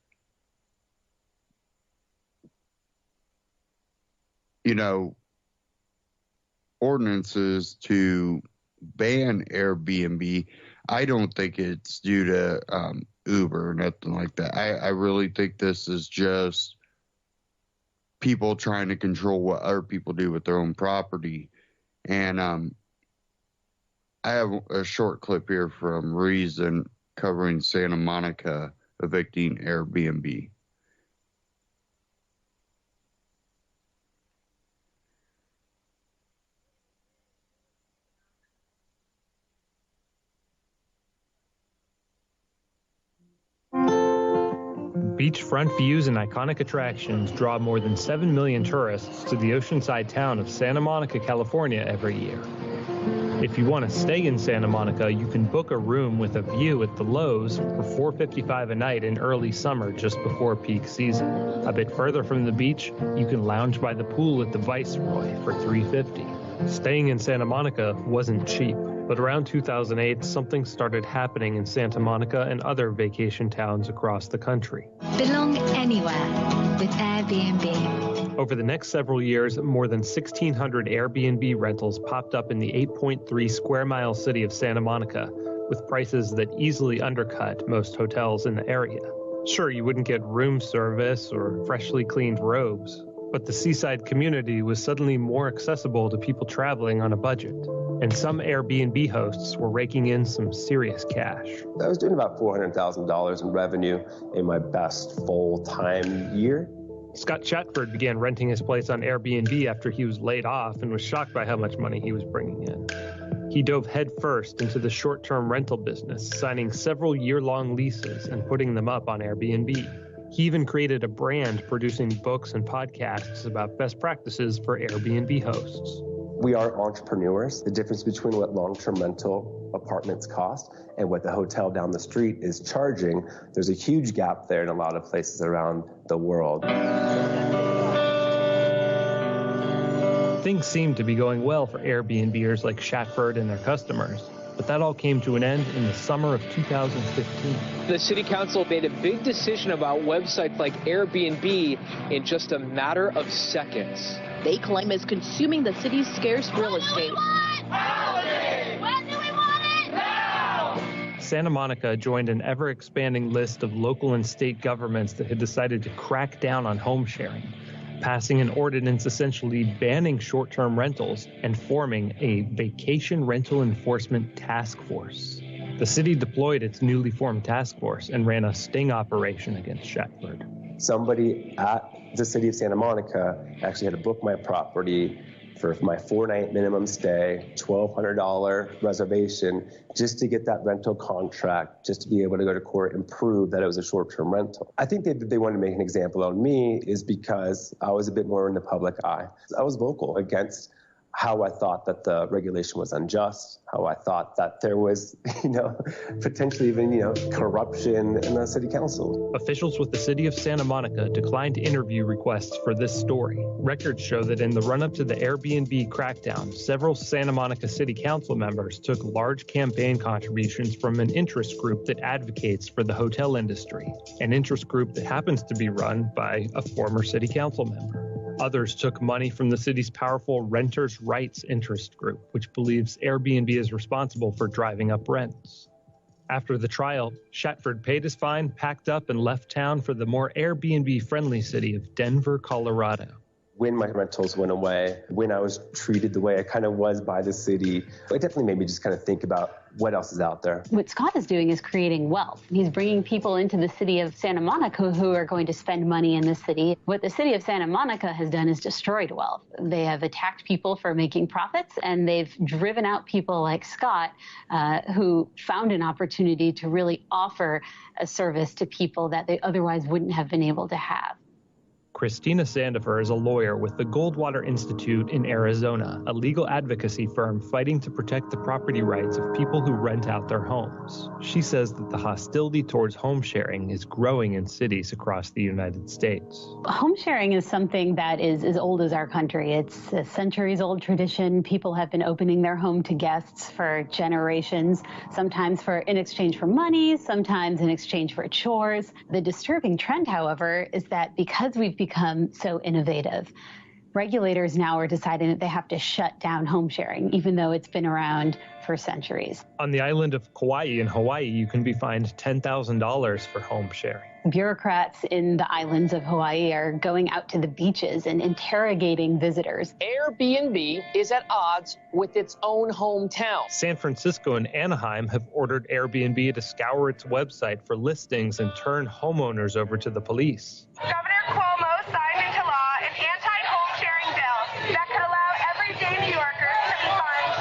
Speaker 2: ordinances to ban Airbnb. I don't think it's due to Uber or nothing like that. I really think this is just people trying to control what other people do with their own property. And I have a short clip here from Reason covering Santa Monica evicting Airbnb.
Speaker 6: Beachfront views and iconic attractions draw more than 7 million tourists to the oceanside town of Santa Monica, California every year. If you want to stay in Santa Monica, you can book a room with a view at the Lowe's for $4.55 a night in early summer just before peak season. A bit further from the beach, you can lounge by the pool at the Viceroy for $3.50. Staying in Santa Monica wasn't cheap, but around 2008, something started happening in Santa Monica and other vacation towns across the country.
Speaker 7: Belong anywhere with Airbnb.
Speaker 6: Over the next several years, more than 1,600 Airbnb rentals popped up in the 8.3 square mile city of Santa Monica, with prices that easily undercut most hotels in the area. Sure, you wouldn't get room service or freshly cleaned robes, but the seaside community was suddenly more accessible to people traveling on a budget. And some Airbnb hosts were raking in some serious cash.
Speaker 8: I was doing about $400,000 in revenue in my best full-time year.
Speaker 6: Scott Chatford began renting his place on Airbnb after he was laid off and was shocked by how much money he was bringing in. He dove headfirst into the short-term rental business, signing several year-long leases and putting them up on Airbnb. He even created a brand producing books and podcasts about best practices for Airbnb hosts.
Speaker 8: We are entrepreneurs. The difference between what long-term rental apartments cost and what the hotel down the street is charging, there's a huge gap there in a lot of places around the world.
Speaker 6: Things seemed to be going well for Airbnbers like Shatford and their customers, but that all came to an end in the summer of 2015.
Speaker 9: The city council made a big decision about websites like Airbnb in just a matter of seconds.
Speaker 10: They claim is consuming the city's scarce real estate.
Speaker 7: When do we want it?
Speaker 10: Now!
Speaker 6: Santa Monica joined an ever-expanding list of local and state governments that had decided to crack down on home sharing, passing an ordinance essentially banning short-term rentals and forming a vacation rental enforcement task force. The city deployed its newly formed task force and ran a sting operation against Shatford.
Speaker 8: Somebody at the city of Santa Monica actually had to book my property for my 4-night minimum stay, $1,200 reservation, just to get that rental contract, just to be able to go to court and prove that it was a short-term rental. I think they wanted to make an example on me is because I was a bit more in the public eye. I was vocal against how I thought that the regulation was unjust, how I thought that there was, potentially even, corruption in the city council.
Speaker 6: Officials with the city of Santa Monica declined interview requests for this story. Records show that in the run-up to the Airbnb crackdown, several Santa Monica city council members took large campaign contributions from an interest group that advocates for the hotel industry, an interest group that happens to be run by a former city council member. Others took money from the city's powerful Renters' Rights interest group, which believes Airbnb is responsible for driving up rents. After the trial, Shatford paid his fine, packed up, and left town for the more Airbnb-friendly city of Denver, Colorado.
Speaker 8: When my rentals went away, when I was treated the way I kind of was by the city, it definitely made me just kind of think about what else is out there.
Speaker 11: What Scott is doing is creating wealth. He's bringing people into the city of Santa Monica who are going to spend money in the city. What the city of Santa Monica has done is destroyed wealth. They have attacked people for making profits, and they've driven out people like Scott, who found an opportunity to really offer a service to people that they otherwise wouldn't have been able to have.
Speaker 6: Christina Sandifer is a lawyer with the Goldwater Institute in Arizona, a legal advocacy firm fighting to protect the property rights of people who rent out their homes. She says that the hostility towards home sharing is growing in cities across the United States.
Speaker 11: Home sharing is something that is as old as our country. It's a centuries-old tradition. People have been opening their home to guests for generations, sometimes in exchange for money, sometimes in exchange for chores. The disturbing trend, however, is that because we've become so innovative, regulators now are deciding that they have to shut down home sharing, even though it's been around for centuries.
Speaker 6: On the island of Kauai in Hawaii, you can be fined $10,000 for home sharing.
Speaker 11: Bureaucrats in the islands of Hawaii are going out to the beaches and interrogating visitors.
Speaker 9: Airbnb is at odds with its own hometown.
Speaker 6: San Francisco and Anaheim have ordered Airbnb to scour its website for listings and turn homeowners over to the police.
Speaker 12: Governor Cuomo signed into law an anti-home sharing bill that could allow everyday New Yorkers to be fined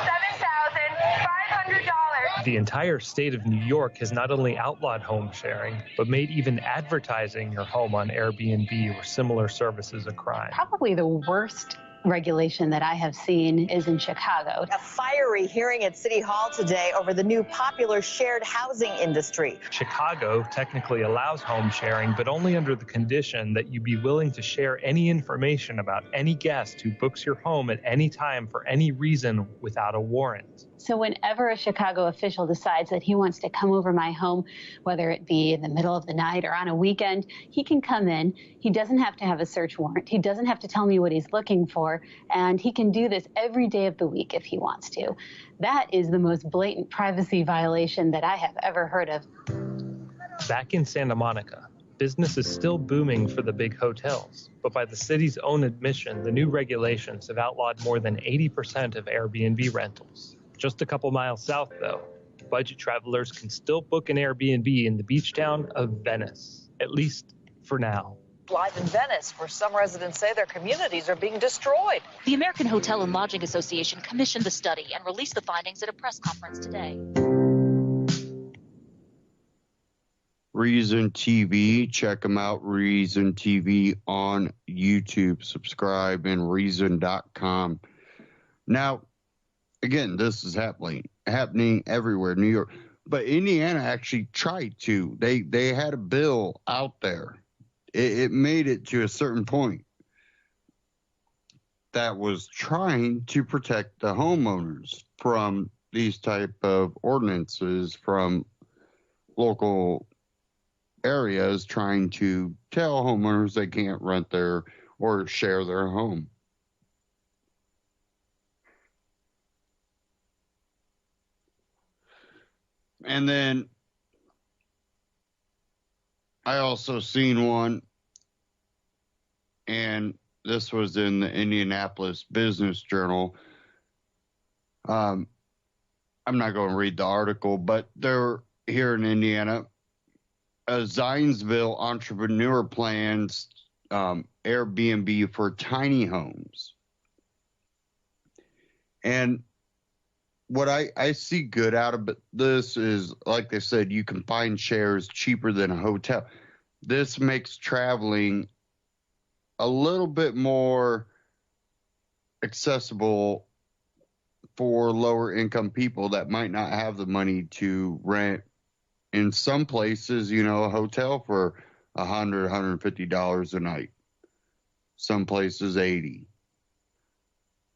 Speaker 12: $7,500.
Speaker 6: The entire state of New York has not only outlawed home sharing, but made even advertising your home on Airbnb or similar services a crime.
Speaker 11: Probably the worst regulation that I have seen is in Chicago.
Speaker 13: A fiery hearing at City Hall today over the new popular shared housing industry.
Speaker 6: Chicago technically allows home sharing, but only under the condition that you be willing to share any information about any guest who books your home at any time for any reason without a warrant.
Speaker 11: So whenever a Chicago official decides that he wants to come over my home, whether it be in the middle of the night or on a weekend, he can come in. He doesn't have to have a search warrant. He doesn't have to tell me what he's looking for. And he can do this every day of the week if he wants to. That is the most blatant privacy violation that I have ever heard of.
Speaker 6: Back in Santa Monica, business is still booming for the big hotels. But by the city's own admission, the new regulations have outlawed more than 80% of Airbnb rentals. Just a couple miles south, though, budget travelers can still book an Airbnb in the beach town of Venice, at least for now.
Speaker 13: Live in Venice, where some residents say their communities are being destroyed.
Speaker 14: The American Hotel and Lodging Association commissioned the study and released the findings at a press conference today.
Speaker 2: Reason TV, check them out. Reason TV on YouTube. Subscribe and Reason.com. Now, again, this is happening everywhere, New York. But Indiana actually tried to. They had a bill out there. It made it to a certain point that was trying to protect the homeowners from these type of ordinances from local areas trying to tell homeowners they can't rent their or share their home. And then I also seen one, and this was in the Indianapolis Business Journal. I'm not going to read the article, but they're here in Indiana. A Zionsville entrepreneur plans Airbnb for tiny homes. And what I see good out of this is, like they said, you can find shares cheaper than a hotel. This makes traveling a little bit more accessible for lower income people that might not have the money to rent. In some places, a hotel for $100, $150 a night. Some places $80.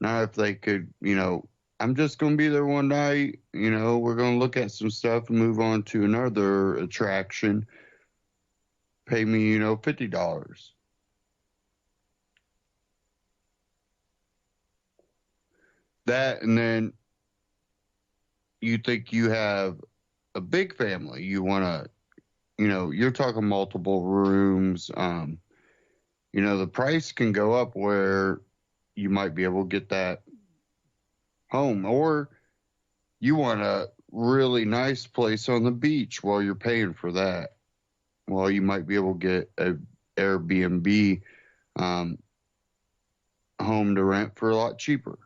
Speaker 2: Now, if they could, I'm just going to be there one night, we're going to look at some stuff and move on to another attraction. Pay me, $50. That, and then you think you have a big family. You want to, you're talking multiple rooms. The price can go up where you might be able to get that home, or you want a really nice place on the beach while you're paying for that. Well, you might be able to get an Airbnb home to rent for a lot cheaper.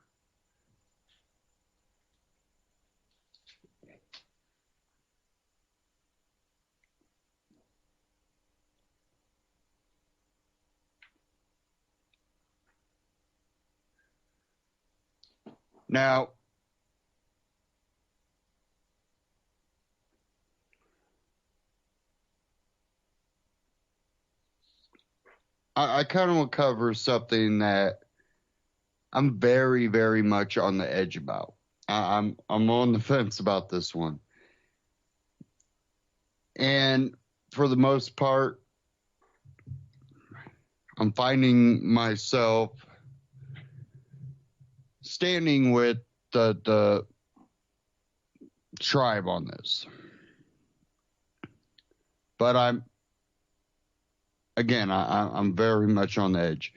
Speaker 2: Now, I kind of want to cover something that I'm very, very much on the edge about. I'm on the fence about this one. And for the most part, I'm finding myself standing with the tribe on this. But I'm very much on the edge.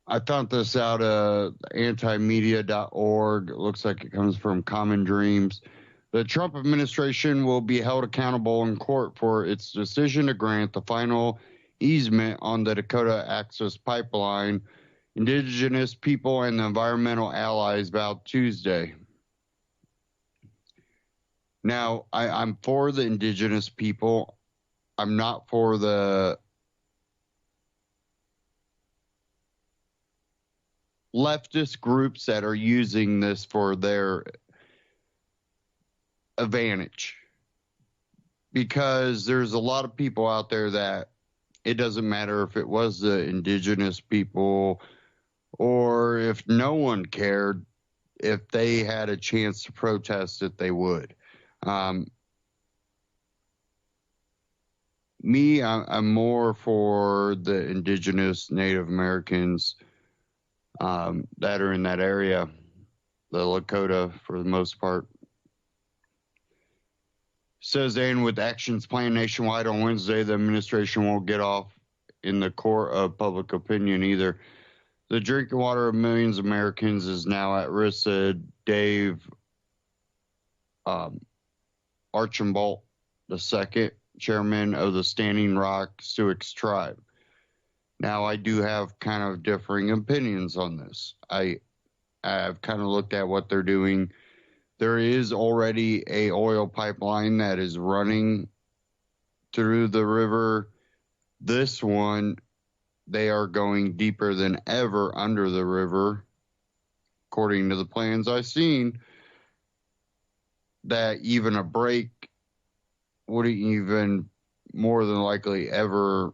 Speaker 2: I found this out at antimedia.org. It looks like it comes from Common Dreams. The Trump administration will be held accountable in court for its decision to grant the final easement on the Dakota Access Pipeline. Indigenous people and the environmental allies vowed Tuesday. Now, I'm for the indigenous people. I'm not for the leftist groups that are using this for their advantage. Because there's a lot of people out there that it doesn't matter if it was the indigenous people or if no one cared, if they had a chance to protest it, they would. I'm more for the indigenous Native Americans that are in that area, the Lakota for the most part. Says, and with actions planned nationwide on Wednesday, the administration won't get off in the court of public opinion either. The drinking water of millions of Americans is now at risk, said Dave Archambault II, chairman of the Standing Rock Sioux tribe. Now, I do have kind of differing opinions on this. I've kind of looked at what they're doing. There is already a oil pipeline that is running through the river. This one, they are going deeper than ever under the river, according to the plans I've seen, that even a break wouldn't even more than likely ever,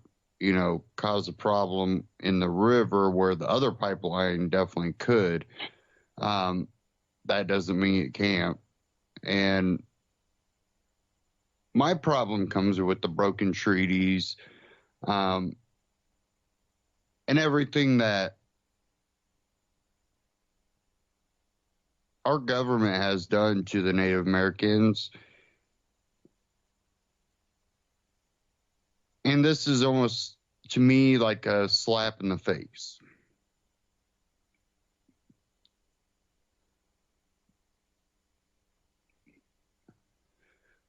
Speaker 2: cause a problem in the river where the other pipeline definitely could. That doesn't mean it can't. And my problem comes with the broken treaties, and everything that our government has done to the Native Americans. And this is almost, to me, like a slap in the face.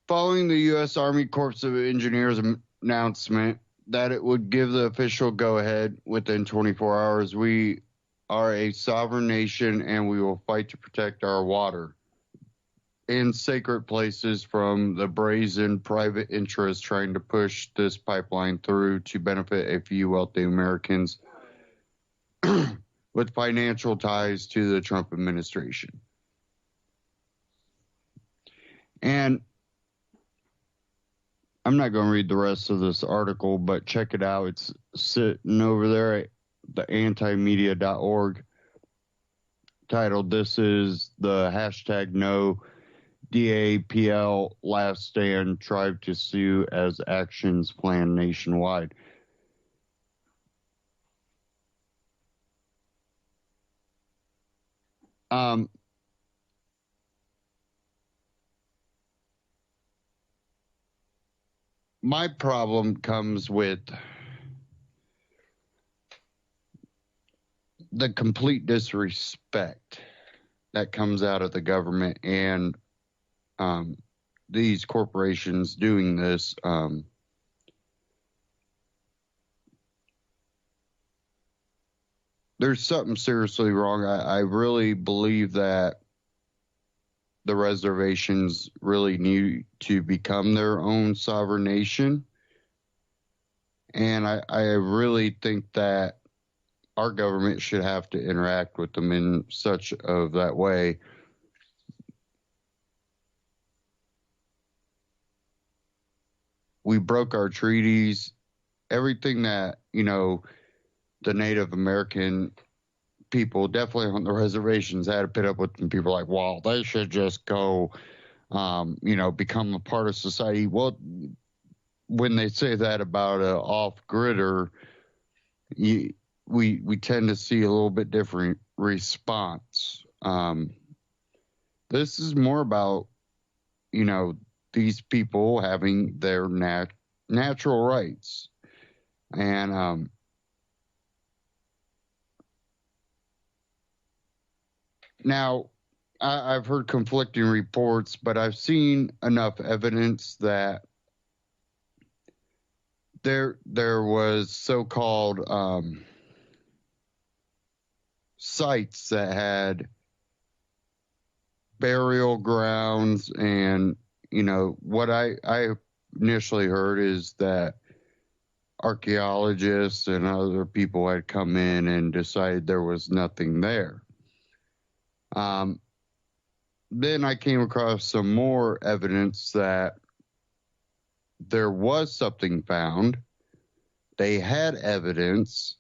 Speaker 2: Following the U.S. Army Corps of Engineers announcement that it would give the official go-ahead within 24 hours, we are a sovereign nation and we will fight to protect our water and sacred places from the brazen private interests trying to push this pipeline through to benefit a few wealthy Americans with financial ties to the Trump administration. And I'm not going to read the rest of this article, but check it out. It's sitting over there at the antimedia.org, titled, "This is the hashtag no DAPL last stand, tribe to sue as actions planned nationwide." My problem comes with the complete disrespect that comes out of the government and these corporations doing this. There's something seriously wrong. I really believe that the reservations really need to become their own sovereign nation. And I really think that our government should have to interact with them in such of that way. We broke our treaties, everything that, the Native American people, definitely on the reservations, had to put up with, and people are like, well, they should just go, become a part of society. Well, when they say that about an off-gridder, we tend to see a little bit different response. This is more about, these people having their natural rights. And now, I've heard conflicting reports, but I've seen enough evidence that there was so-called sites that had burial grounds, and what I initially heard is that archaeologists and other people had come in and decided there was nothing there. Then I came across some more evidence that there was something found. They had evidence.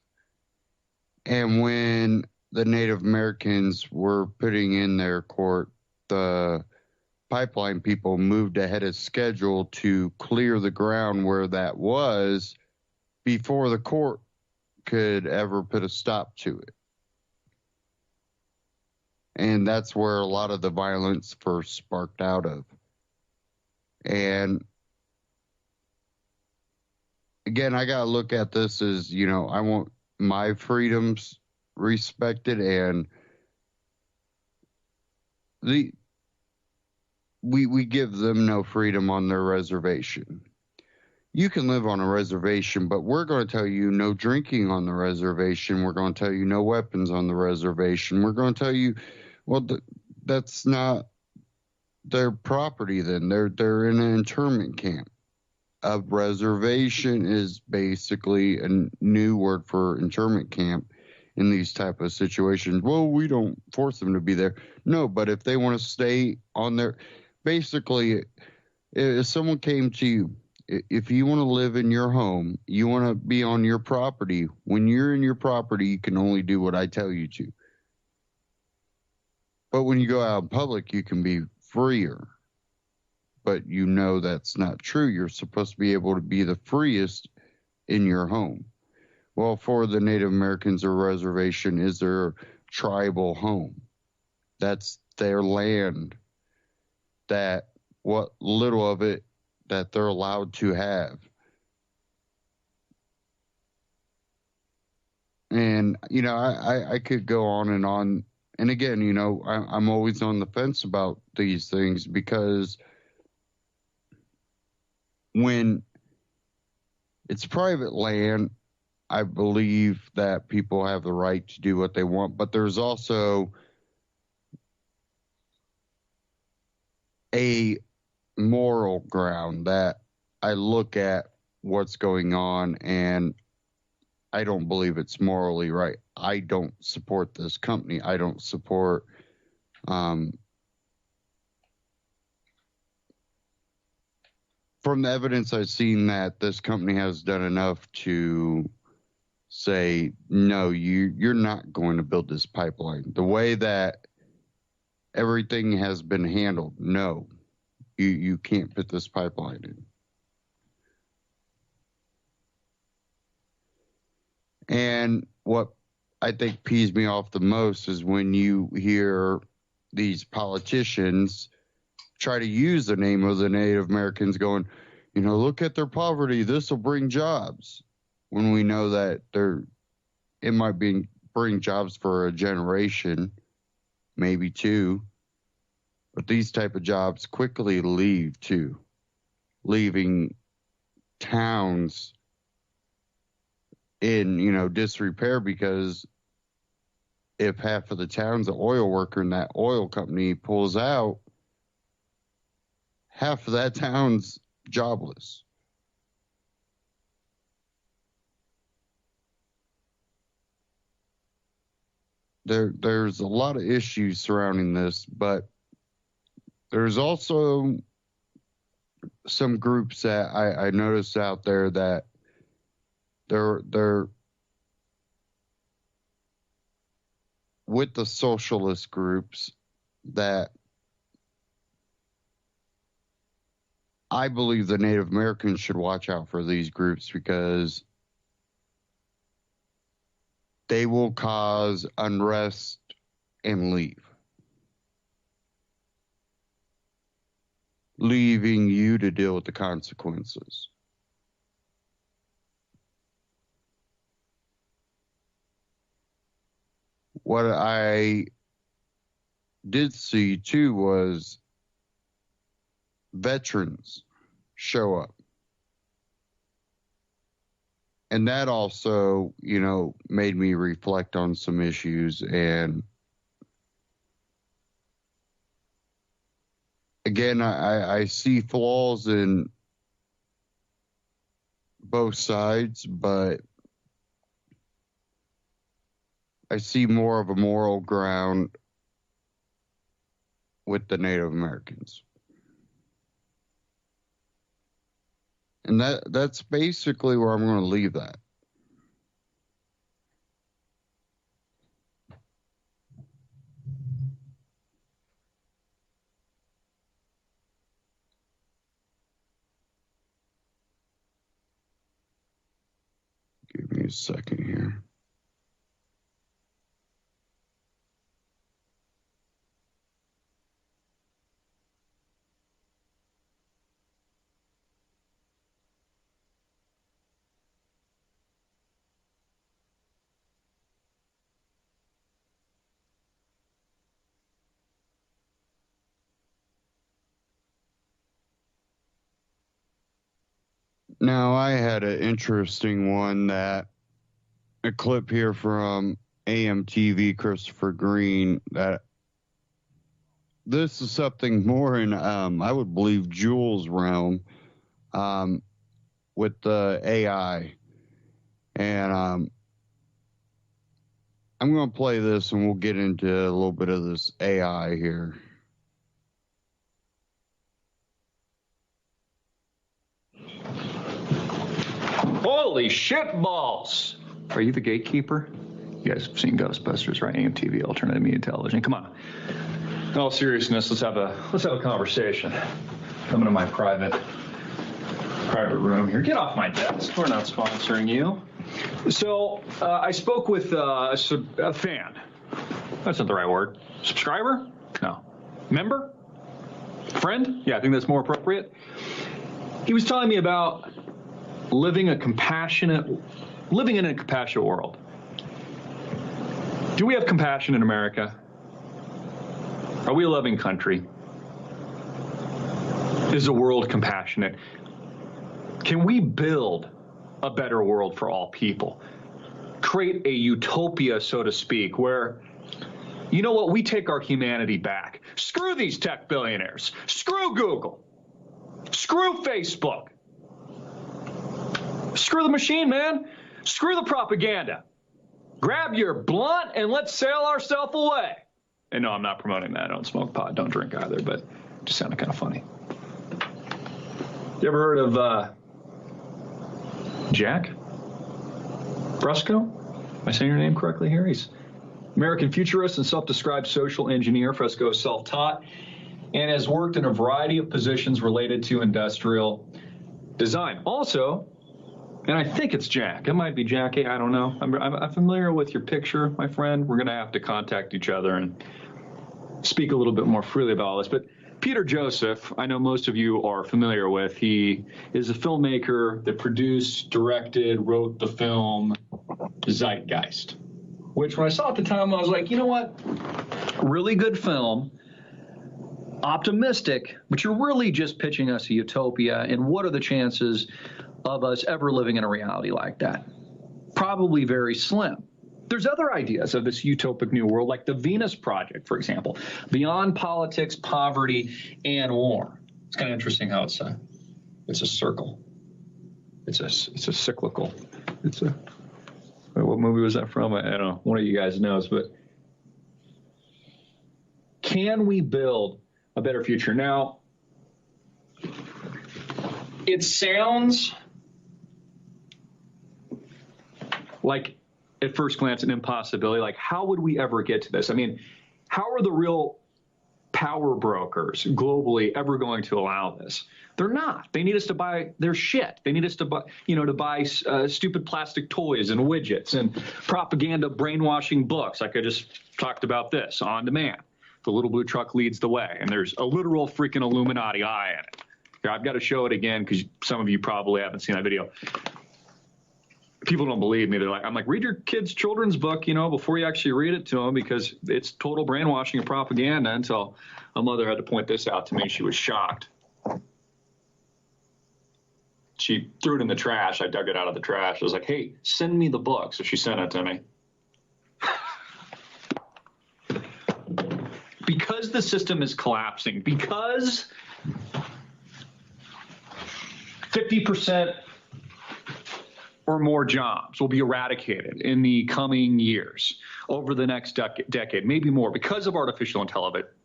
Speaker 2: And when the Native Americans were putting in their court, the pipeline people moved ahead of schedule to clear the ground where that was before the court could ever put a stop to it. And that's where a lot of the violence first sparked out of. And again, I got to look at this as, I want my freedoms respected, and we give them no freedom on their reservation. You can live on a reservation, but we're going to tell you no drinking on the reservation. We're going to tell you no weapons on the reservation. We're going to tell you, well, that's not their property then. They're in an internment camp. A reservation is basically a new word for internment camp in these type of situations. Well, we don't force them to be there. No, but if they want to stay on their, basically, if someone came to you, if you want to live in your home, you want to be on your property, when you're in your property, you can only do what I tell you to. But when you go out in public, you can be freer. But that's not true. You're supposed to be able to be the freest in your home. Well, for the Native Americans, a reservation is their tribal home. That's their land, that what little of it that they're allowed to have. And, I could go on and on. And again, I'm always on the fence about these things, because when it's private land, I believe that people have the right to do what they want, but there's also a moral ground that I look at what's going on, and I don't believe it's morally right. I don't support this company. I don't support from the evidence I've seen, that this company has done enough to say, no, you're not going to build this pipeline. The way that everything has been handled, no, you can't put this pipeline in. And what I think pees me off the most is when you hear these politicians try to use the name of the Native Americans going, look at their poverty, this will bring jobs. When we know that it might bring jobs for a generation, maybe two, but these type of jobs quickly leave too, leaving towns in, disrepair, because if half of the town's an oil worker and that oil company pulls out, half of that town's jobless. there's a lot of issues surrounding this, but there's also some groups that I noticed out there that they're with the socialist groups that I believe the Native Americans should watch out for these groups because they will cause unrest and leaving you to deal with the consequences. What I did see too was veterans show up. And that also, made me reflect on some issues. And again, I see flaws in both sides, but I see more of a moral ground with the Native Americans. And that's basically where I'm going to leave that. Give me a second here. Now, I had an interesting one a clip here from AMTV Christopher Green, that this is something more in, I would believe, Jules' realm with the AI. And I'm going to play this and we'll get into a little bit of this AI here.
Speaker 15: Holy shit balls! Are you the gatekeeper? You guys have seen Ghostbusters, right? AMTV, alternative media television. Come on. In all seriousness, let's have a conversation. Come into my private room here. Get off my desk. We're not sponsoring you. So I spoke with a fan. That's not the right word. Subscriber? No. Member? Friend? Yeah, I think that's more appropriate. He was telling me about living in a compassionate world. Do we have compassion in America? Are we a loving country? Is the world compassionate? Can we build a better world for all people? Create a utopia, so to speak, where, you know what, we take our humanity back. Screw these tech billionaires. Screw Google. Screw Facebook. Screw the machine, man. Screw the propaganda. Grab your blunt and let's sail ourselves away. And no, I'm not promoting that. I don't smoke pot, don't drink either, but it just sounded kind of funny. You ever heard of Jack Brusco? Am I saying your name correctly here? He's American futurist and self-described social engineer. Fresco is self-taught and has worked in a variety of positions related to industrial design. Also, and I think it's Jack. It might be Jackie. I don't know. I'm familiar with your picture, my friend. We're going to have to contact each other and speak a little bit more freely about all this. But Peter Joseph, I know most of you are familiar with. He is a filmmaker that produced, directed, wrote the film Zeitgeist, which when I saw at the time, I was like, you know what? Really good film. Optimistic, but you're really just pitching us a utopia. And what are the chances of us ever living in a reality like that? Probably very slim. There's other ideas of this utopic new world, like the Venus Project, for example, beyond politics, poverty, and war. It's kind of interesting how it's a circle. It's a cyclical. What movie was that from? I don't know. One of you guys knows, but Can we build a better future? Now, it sounds like, at first glance, an impossibility. Like, how would we ever get to this? I mean, how are the real power brokers globally ever going to allow this? They're not. They need us to buy their shit. They need us to buy, to buy stupid plastic toys and widgets and propaganda brainwashing books. Like I just talked about this on demand. The little blue truck leads the way, and there's a literal freaking Illuminati eye in it. Here, I've got to show it again because some of you probably haven't seen that video. People don't believe me. I'm like, read your kid's children's book, before you actually read it to them, because it's total brainwashing and propaganda. Until a mother had to point this out to me. She was shocked. She threw it in the trash. I dug it out of the trash. I was like, hey, send me the book. So she sent it to me. Because the system is collapsing, because 50% or more jobs will be eradicated in the coming years, over the next decade, maybe more, because of artificial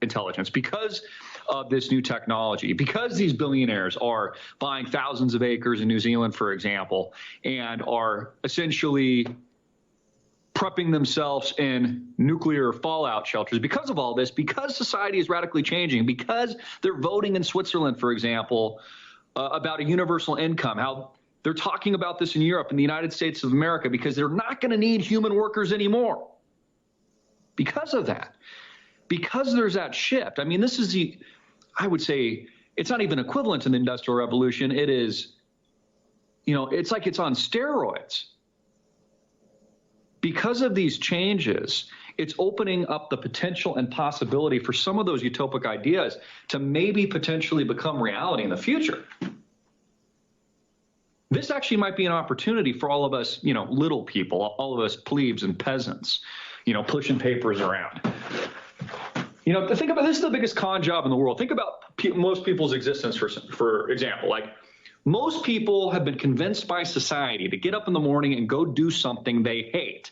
Speaker 15: intelligence, because of this new technology, because these billionaires are buying thousands of acres in New Zealand, for example, and are essentially prepping themselves in nuclear fallout shelters. Because of all this, because society is radically changing, because they're voting in Switzerland, for example, about a universal income, how they're talking about this in Europe and the United States of America, because they're not going to need human workers anymore. Because of that, because there's that shift. I mean, this is I would say it's not even equivalent to the Industrial Revolution. It is, it's like it's on steroids. Because of these changes, it's opening up the potential and possibility for some of those utopic ideas to maybe potentially become reality in the future. This actually might be an opportunity for all of us, little people, all of us plebes and peasants, pushing papers around. Think about this is the biggest con job in the world. Think about most people's existence, for example. Like, most people have been convinced by society to get up in the morning and go do something they hate,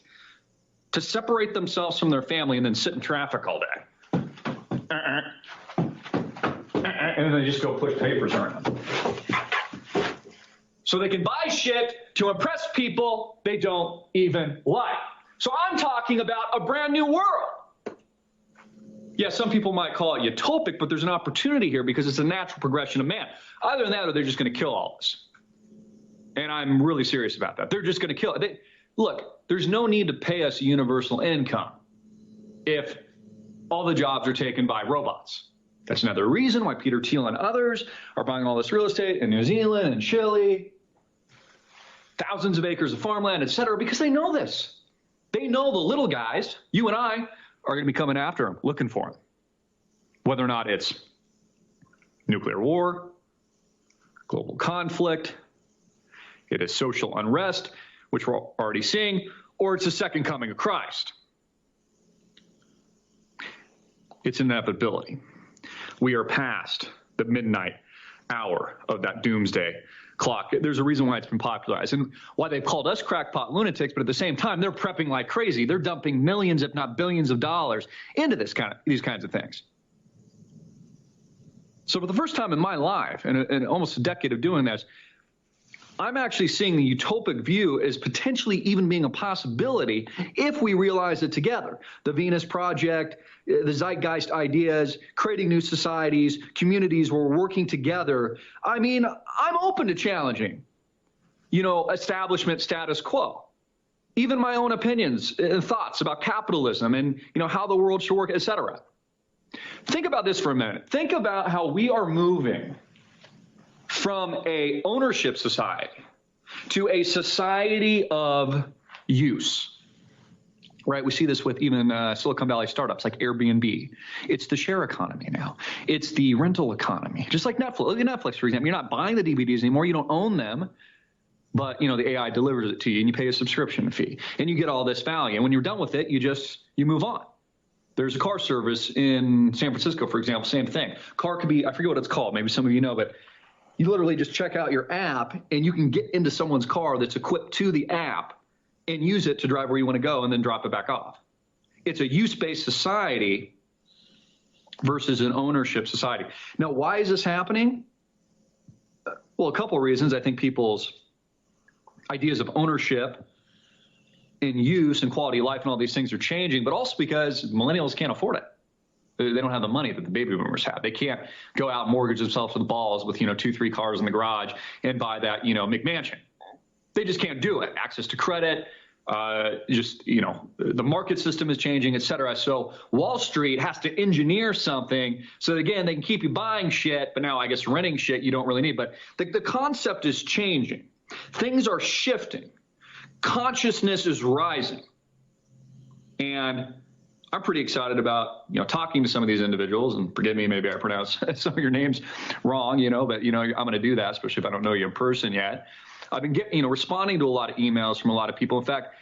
Speaker 15: to separate themselves from their family and then sit in traffic all day. And then they just go push papers around. So they can buy shit to impress people they don't even like. So I'm talking about a brand new world. Yeah, some people might call it utopic, but there's an opportunity here because it's a natural progression of man. Either that, or they're just going to kill all of us. And I'm really serious about that. They're just going to kill it. Look, there's no need to pay us a universal income if all the jobs are taken by robots. That's another reason why Peter Thiel and others are buying all this real estate in New Zealand and Chile, thousands of acres of farmland, et cetera, because they know this. They know the little guys, you and I, are going to be coming after them, looking for them. Whether or not it's nuclear war, global conflict, it is social unrest, which we're already seeing, or it's the second coming of Christ. It's an inevitability. We are past the midnight hour of that doomsday clock. There's a reason why it's been popularized and why they've called us crackpot lunatics, but at the same time, they're prepping like crazy. They're dumping millions, if not billions of dollars into these kinds of things. So for the first time in my life, and almost a decade of doing this, I'm actually seeing the utopic view as potentially even being a possibility if we realize it together. The Venus Project, the zeitgeist ideas, creating new societies, communities where we're working together. I mean, I'm open to challenging, establishment status quo. Even my own opinions and thoughts about capitalism and, how the world should work, et cetera. Think about this for a minute. Think about how we are moving from a ownership society to a society of use, right? We see this with even Silicon Valley startups like Airbnb. It's the share economy now. It's the rental economy, just like Netflix. Look at Netflix, for example. You're not buying the DVDs anymore. You don't own them, but the AI delivers it to you and you pay a subscription fee and you get all this value. And when you're done with it, you move on. There's a car service in San Francisco, for example, same thing. Car could be, I forget what it's called. Maybe some of you know, but you literally just check out your app and you can get into someone's car that's equipped to the app and use it to drive where you want to go and then drop it back off. It's a use-based society versus an ownership society. Now, why is this happening? Well, a couple of reasons. I think people's ideas of ownership and use and quality of life and all these things are changing, but also because millennials can't afford it. They don't have the money that the baby boomers have. They can't go out and mortgage themselves to the balls with, 2-3 cars in the garage and buy that, McMansion. They just can't do it. Access to credit, the market system is changing, et cetera. So Wall Street has to engineer something so that, again, they can keep you buying shit, but now I guess renting shit you don't really need. But the concept is changing. Things are shifting. Consciousness is rising. And I'm pretty excited about, talking to some of these individuals, and forgive me, maybe I pronounce some of your names wrong, but, I'm going to do that, especially if I don't know you in person yet. I've been responding to a lot of emails from a lot of people. In fact,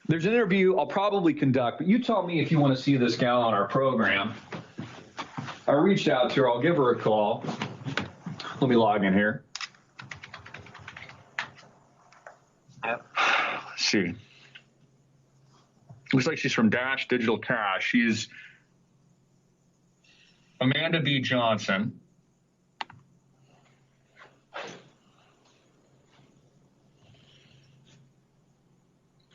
Speaker 15: there's an interview I'll probably conduct, but you tell me if you want to see this gal on our program. I reached out to her. I'll give her a call. Let me log in here. Let's see. Looks like she's from Dash Digital Cash. She's Amanda B. Johnson.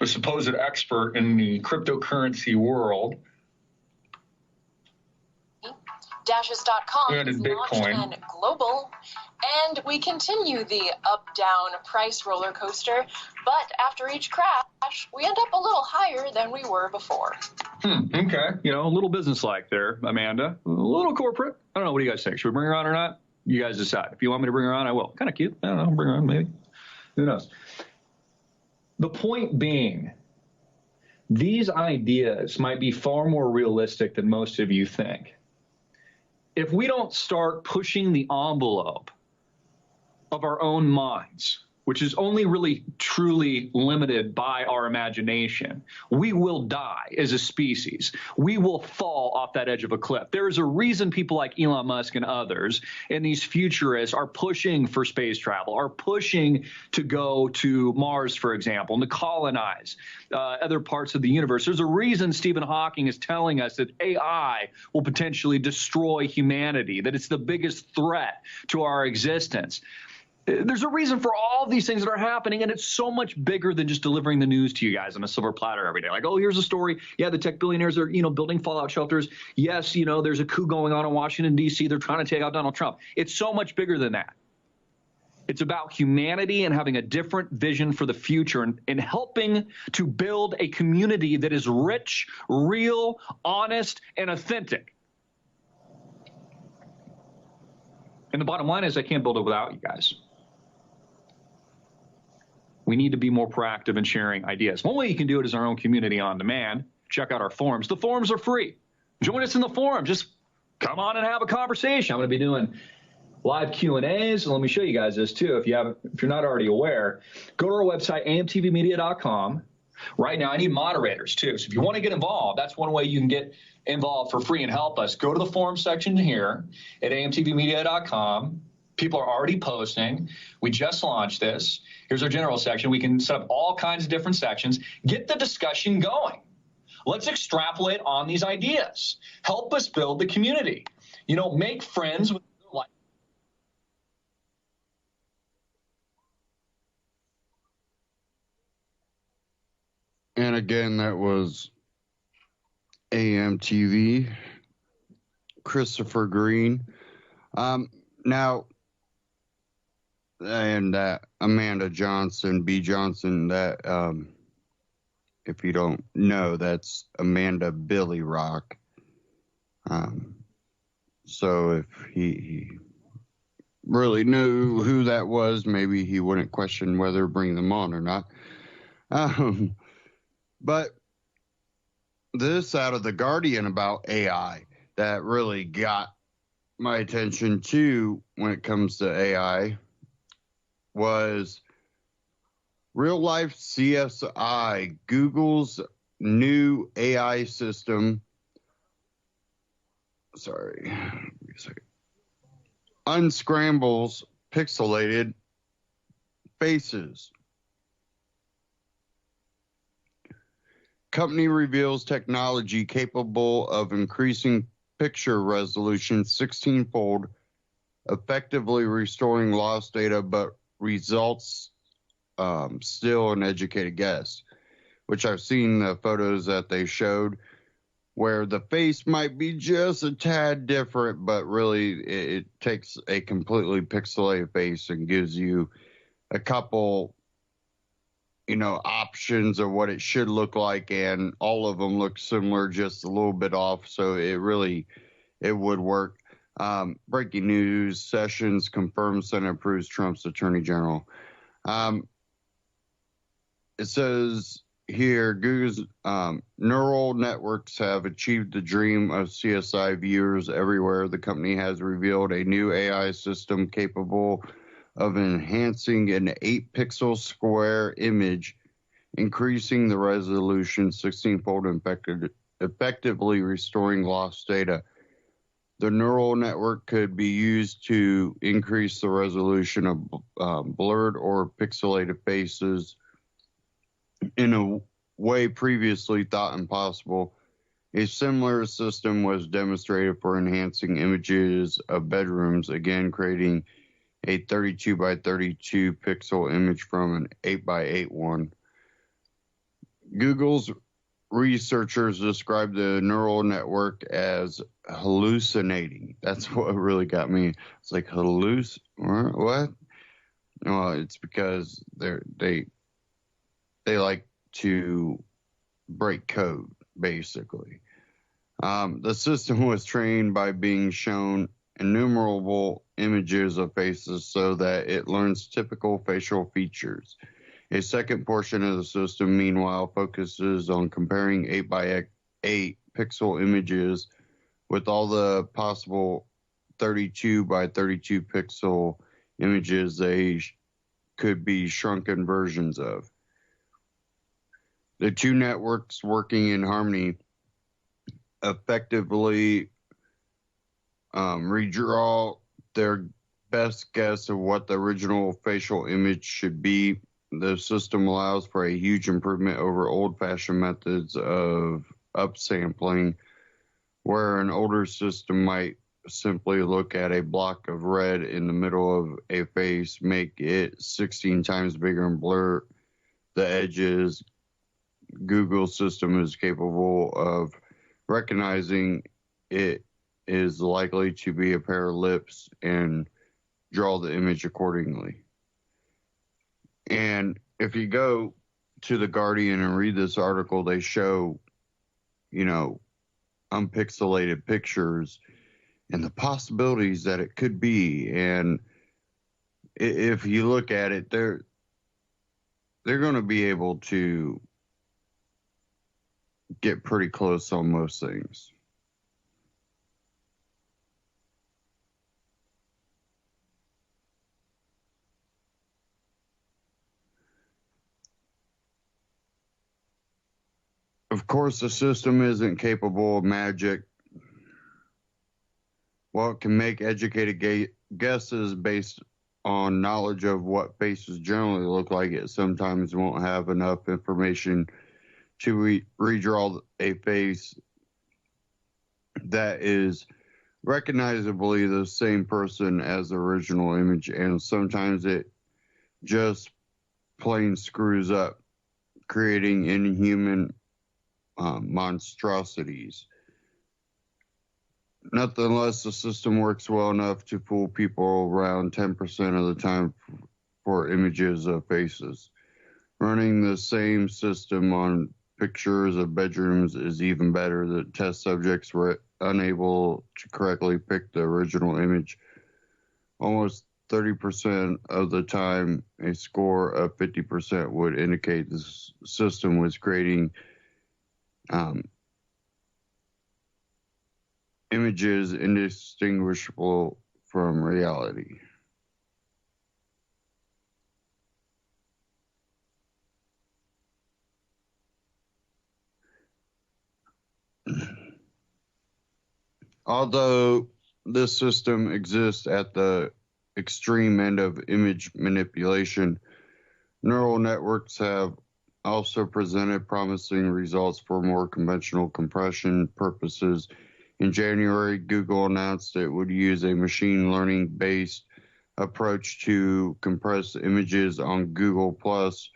Speaker 15: A supposed expert in the cryptocurrency world.
Speaker 16: Dashes.com
Speaker 15: and
Speaker 16: is launched
Speaker 15: Bitcoin.
Speaker 16: and global, and we continue the up-down price roller coaster, but after each crash, we end up a little higher than we were before.
Speaker 15: Okay. A little business-like there, Amanda. A little corporate. I don't know. What do you guys think? Should we bring her on or not? You guys decide. If you want me to bring her on, I will. Kind of cute. I don't know. Bring her on, maybe. Who knows? The point being, these ideas might be far more realistic than most of you think. If we don't start pushing the envelope of our own minds, which is only really truly limited by our imagination, we will die as a species. We will fall off that edge of a cliff. There is a reason people like Elon Musk and others and these futurists are pushing for space travel, are pushing to go to Mars, for example, and to colonize other parts of the universe. There's a reason Stephen Hawking is telling us that AI will potentially destroy humanity, that it's the biggest threat to our existence. There's a reason for all these things that are happening, and it's so much bigger than just delivering the news to you guys on a silver platter every day. Like, oh, here's a story. Yeah, the tech billionaires are, building fallout shelters. Yes, there's a coup going on in Washington, D.C. They're trying to take out Donald Trump. It's so much bigger than that. It's about humanity and having a different vision for the future and helping to build a community that is rich, real, honest, and authentic. And the bottom line is I can't build it without you guys. We need to be more proactive in sharing ideas. One way you can do it is our own community on demand. Check out our forums. The forums are free. Join us in the forum. Just come on and have a conversation. I'm going to be doing live Q&As. Let me show you guys this too. If you're not already aware, go to our website, amtvmedia.com. Right now, I need moderators too. So if you want to get involved, that's one way you can get involved for free and help us. Go to the forum section here at amtvmedia.com. People are already posting. We just launched this. Here's our general section. We can set up all kinds of different sections. Get the discussion going. Let's extrapolate on these ideas. Help us build the community. Make friends with life.
Speaker 2: And again, that was AMTV, Christopher Green. Now, and Amanda Johnson, B. Johnson, that, if you don't know, that's Amanda Billy Rock. So if he really knew who that was, maybe he wouldn't question whether to bring them on or not. But this out of The Guardian about AI that really got my attention too when it comes to AI was Real Life CSI, Google's new AI system. Sorry, a second. Unscrambles pixelated faces. Company reveals technology capable of increasing picture resolution 16-fold, effectively restoring lost data, but results still an educated guess, which I've seen the photos that they showed where the face might be just a tad different, but really it takes a completely pixelated face and gives you a couple, options of what it should look like, and all of them look similar, just a little bit off. So it would work. Breaking news: Sessions confirms Senate approves Trump's Attorney General. It says here, Google's neural networks have achieved the dream of CSI viewers everywhere. The company has revealed a new AI system capable of enhancing an 8-pixel square image, increasing the resolution 16-fold, and effectively restoring lost data. The neural network could be used to increase the resolution of blurred or pixelated faces in a way previously thought impossible. A similar system was demonstrated for enhancing images of bedrooms, again creating a 32 by 32 pixel image from an 8 by 8 one. Google's researchers described the neural network as hallucinating. That's what really got me. It's like what? Well, it's because they like to break code, basically. The system was trained by being shown innumerable images of faces so that it learns typical facial features. A second portion of the system, meanwhile, focuses on comparing 8 by 8 pixel images with all the possible 32 by 32 pixel images they could be shrunken versions of. The two networks working in harmony effectively redraw their best guess of what the original facial image should be. The system allows for a huge improvement over old-fashioned methods of upsampling, where an older system might simply look at a block of red in the middle of a face, make it 16 times bigger, and blur the edges. Google's system is capable of recognizing it is likely to be a pair of lips and draw the image accordingly. And if you go to The Guardian and read this article, they show, unpixelated pictures and the possibilities that it could be. And if you look at it, they're going to be able to get pretty close on most things. Of course, the system isn't capable of magic. While it can make educated guesses based on knowledge of what faces generally look like, it sometimes won't have enough information to redraw a face that is recognizably the same person as the original image, and sometimes it just plain screws up, creating inhuman monstrosities. Nonetheless, the system works well enough to fool people around 10% of the time for images of faces. Running the same system on pictures of bedrooms is even better. The test subjects were unable to correctly pick the original image. Almost 30% of the time, a score of 50% would indicate the system was creating images indistinguishable from reality. Although this system exists at the extreme end of image manipulation, neural networks have also presented promising results for more conventional compression purposes. In January, Google announced it would use a machine learning-based approach to compress images on Google Plus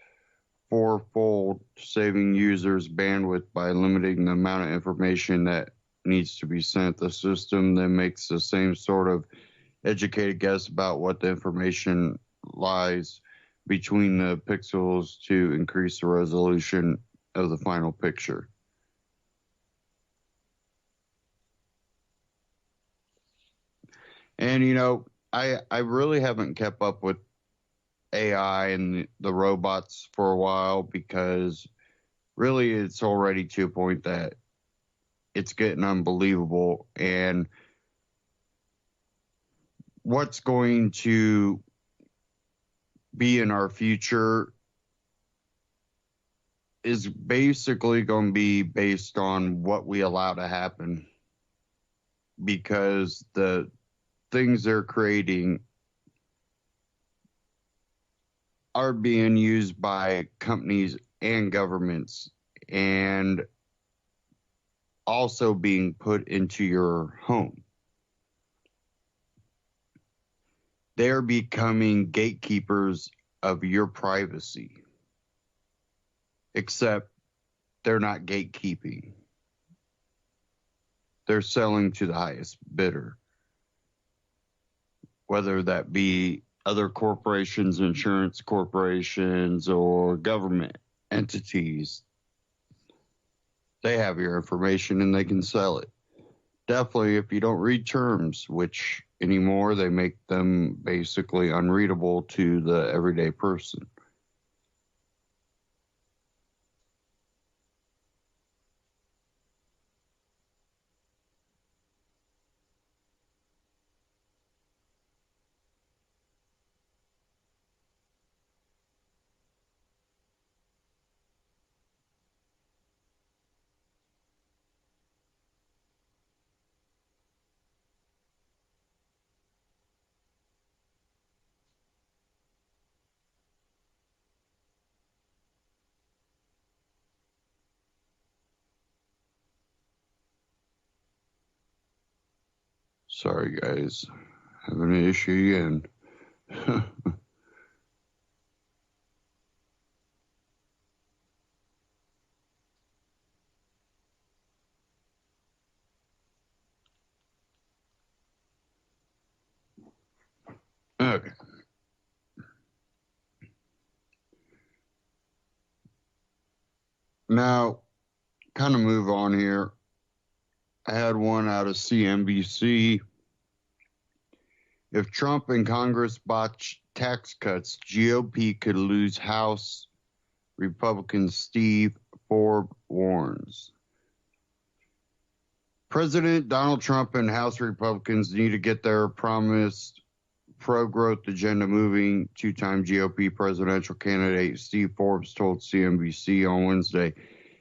Speaker 2: fourfold, saving users bandwidth by limiting the amount of information that needs to be sent. The system then makes the same sort of educated guess about what the information lies between the pixels to increase the resolution of the final picture. And, you know, I really haven't kept up with AI and the robots for a while because really it's already to a point that it's getting unbelievable. And what's going to be in our future is basically going to be based on what we allow to happen, because the things they're creating are being used by companies and governments and also being put into your home. They're becoming gatekeepers of your privacy, except they're not gatekeeping. They're selling to the highest bidder, whether that be other corporations, insurance corporations, or government entities. They have your information and they can sell it. Definitely if you don't read terms, which anymore they make them basically unreadable to the everyday person. Sorry, guys. Having an issue again. Okay. Now, kind of move on here. I had one out of CNBC. If Trump and Congress botch tax cuts, GOP could lose House. Republican Steve Forbes warns. President Donald Trump and House Republicans need to get their promised pro-growth agenda moving. Two-time GOP presidential candidate Steve Forbes told CNBC on Wednesday,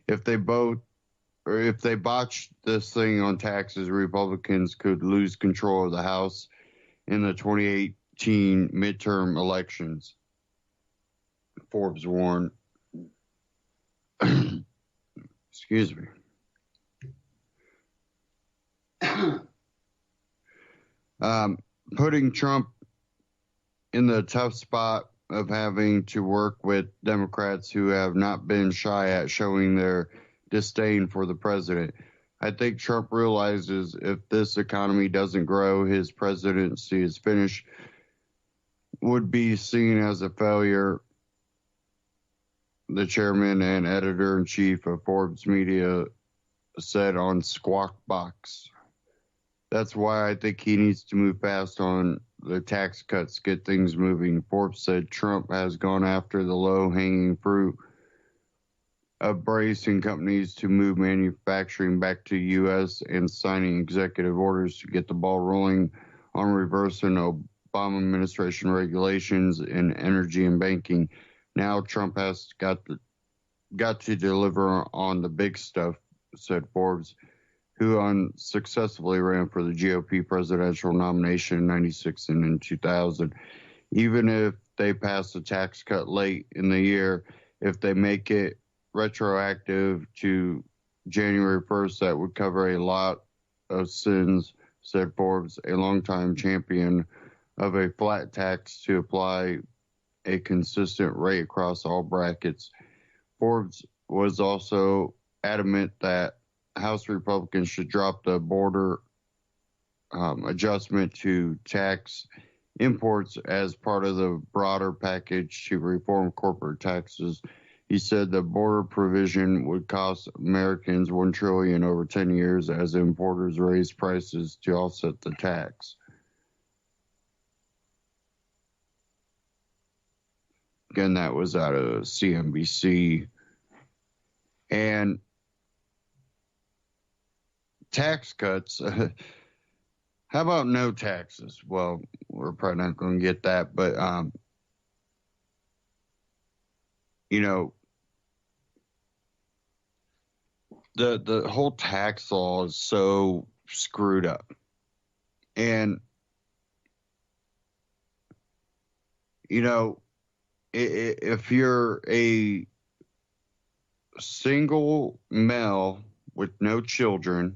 Speaker 2: if they botch this thing on taxes, Republicans could lose control of the House in the 2018 midterm elections. Forbes warned. Excuse me. Putting Trump in the tough spot of having to work with Democrats who have not been shy at showing their disdain for the president. I think Trump realizes if this economy doesn't grow, his presidency is finished, would be seen as a failure, the chairman and editor-in-chief of Forbes Media said on Squawk Box. That's why I think he needs to move fast on the tax cuts, get things moving. Forbes said Trump has gone after the low-hanging fruit of bracing companies to move manufacturing back to U.S. and signing executive orders to get the ball rolling on reversing Obama administration regulations in energy and banking. Now Trump has got to deliver on the big stuff, said Forbes, who unsuccessfully ran for the GOP presidential nomination in 96 and in 2000. Even if they pass a tax cut late in the year, if they make it retroactive to January 1st, that would cover a lot of sins, said Forbes, a longtime champion of a flat tax to apply a consistent rate across all brackets. Forbes was also adamant that House Republicans should drop the border adjustment to tax imports as part of the broader package to reform corporate taxes. He said the border provision would cost Americans $1 trillion over 10 years as importers raise prices to offset the tax. Again, that was out of CNBC. And tax cuts. How about no taxes? Well, we're probably not going to get that, but the whole tax law is so screwed up. And if you're a single male with no children,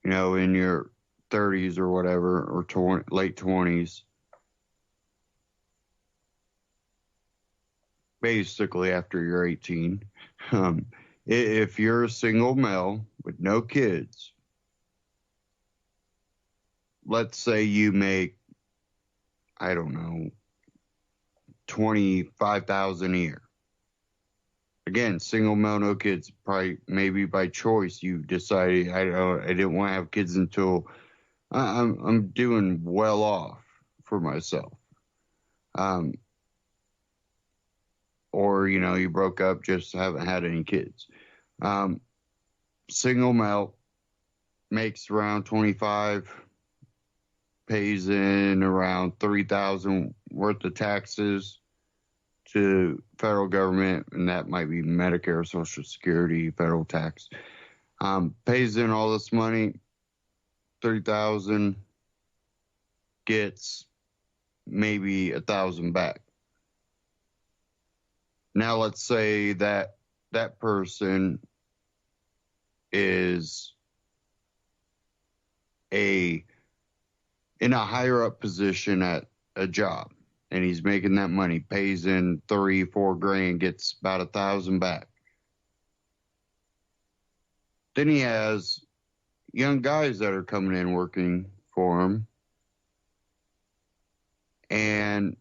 Speaker 2: in your 30s or whatever, or late 20s, basically after you're 18, if you're a single male with no kids, let's say you make, I don't know, $25,000 a year. Again, single male, no kids. Probably, maybe by choice, you decided I didn't want to have kids until I'm doing well off for myself. Or you broke up, just haven't had any kids. Single male makes around 25, pays in around $3,000 worth of taxes to federal government, and that might be Medicare, Social Security, federal tax. Pays in all this money, $3,000, gets maybe $1,000 back. Now let's say that that person is in a higher up position at a job, and he's making that money, pays in $3-4 grand, gets about $1,000 back. Then he has young guys that are coming in working for him, and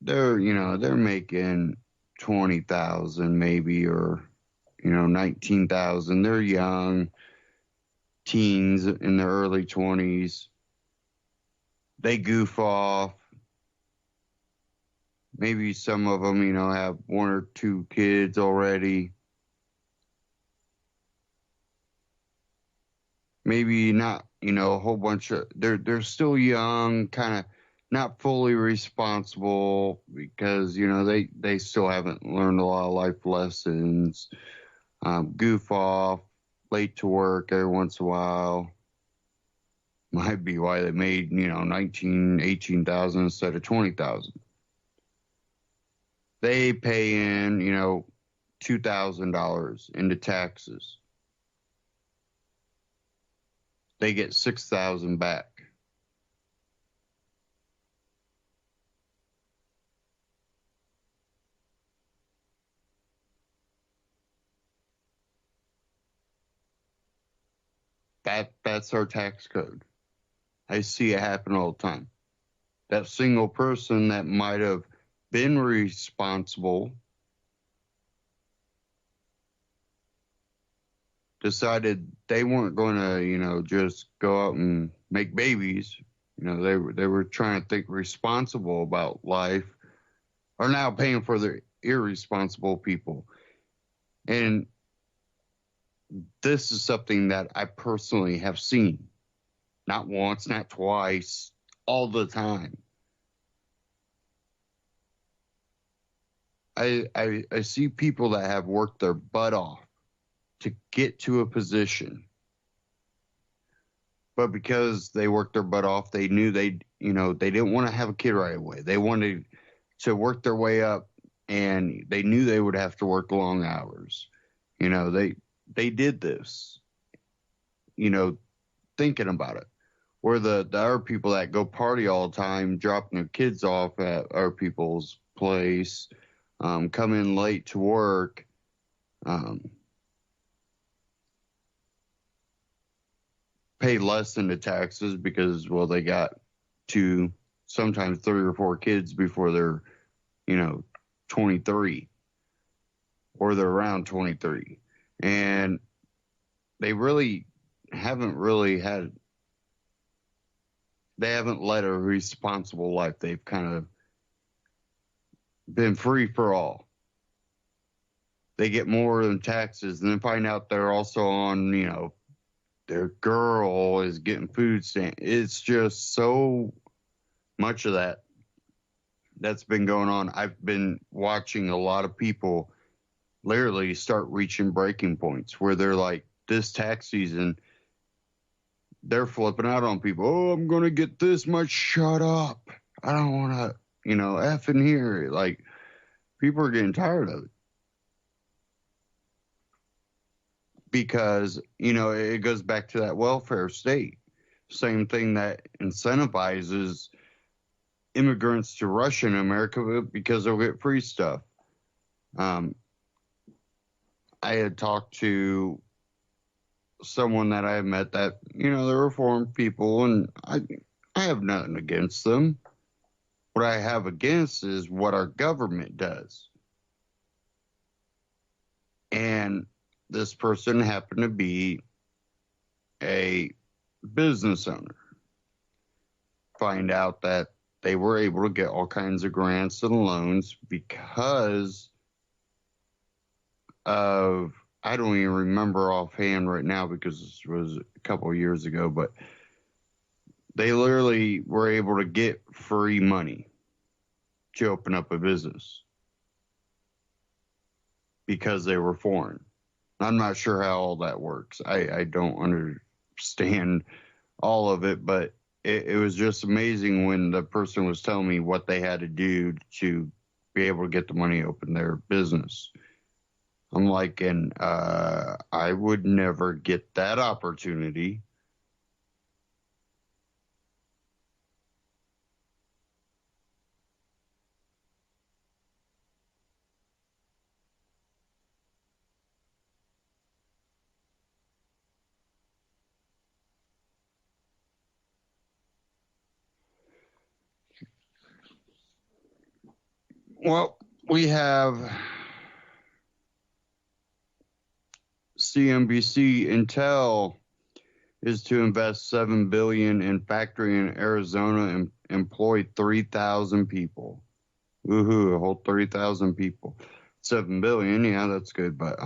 Speaker 2: they're making $20,000 maybe, or $19,000. They're young, teens in their early 20s. They goof off. Maybe some of them, have 1 or 2 kids already. Maybe not, a whole bunch of, they're still young, kind of not fully responsible because, they still haven't learned a lot of life lessons. Goof off, late to work every once in a while. Might be why they made, $18,000 instead of $20,000. They pay in, $2,000 into taxes. They get $6,000 back. That's our tax code. I see it happen all the time. That single person that might have been responsible decided they weren't going to, just go out and make babies. They were trying to think responsible about life, are now paying for the irresponsible people. And this is something that I personally have seen. Not once, not twice, all the time. I see people that have worked their butt off to get to a position. But because they worked their butt off, they knew they didn't want to have a kid right away. They wanted to work their way up, and they knew they would have to work long hours. They did this. thinking about it. Or the other people that go party all the time, dropping their kids off at other people's place, come in late to work, pay less than the taxes because, well, they got sometimes 3 or 4 kids before they're, 23, or they're around 23. And they really haven't led a responsible life. They've kind of been free for all. They get more than taxes, and then find out they're also on, their girl is getting food stamps. It's just so much of that's been going on. I've been watching a lot of people literally start reaching breaking points where they're like, this tax season, they're flipping out on people. Oh, I'm going to get this much. Shut up. I don't want to, F in here. Like, people are getting tired of it. Because, it goes back to that welfare state. Same thing that incentivizes immigrants to rush in America because they'll get free stuff. I had talked to someone that I had met that, they're reformed people, and I have nothing against them. What I have against is what our government does. And this person happened to be a business owner. Find out that they were able to get all kinds of grants and loans because of, I don't even remember offhand right now because this was a couple of years ago, but they literally were able to get free money to open up a business because they were foreign. I'm not sure how all that works. I don't understand all of it, but it was just amazing when the person was telling me what they had to do to be able to get the money to open their business. I'm like, and I would never get that opportunity. Well, we have CNBC. Intel is to invest $7 billion in factory in Arizona and employ 3,000 people. Woohoo, a whole 3,000 people. $7 billion, yeah, that's good, but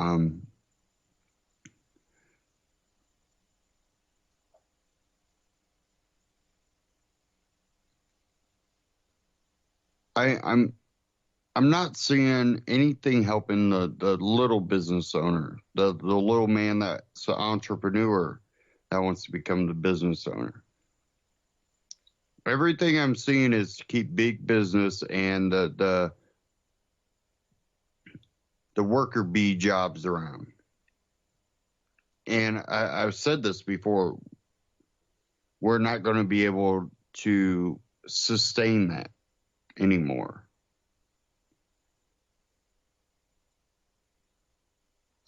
Speaker 2: I'm not seeing anything helping the little business owner, the little man that's an entrepreneur that wants to become the business owner. Everything I'm seeing is to keep big business and the worker bee jobs around. And I've said this before, we're not going to be able to sustain that anymore.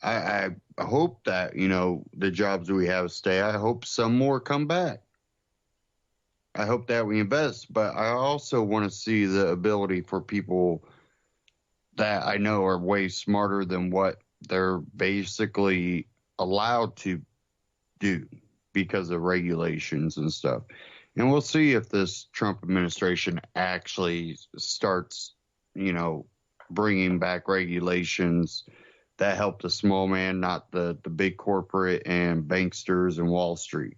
Speaker 2: I hope that, the jobs we have stay. I hope some more come back. I hope that we invest, but I also want to see the ability for people that I know are way smarter than what they're basically allowed to do because of regulations and stuff. And we'll see if this Trump administration actually starts, bringing back regulations that help the small man, not the big corporate and banksters and Wall Street.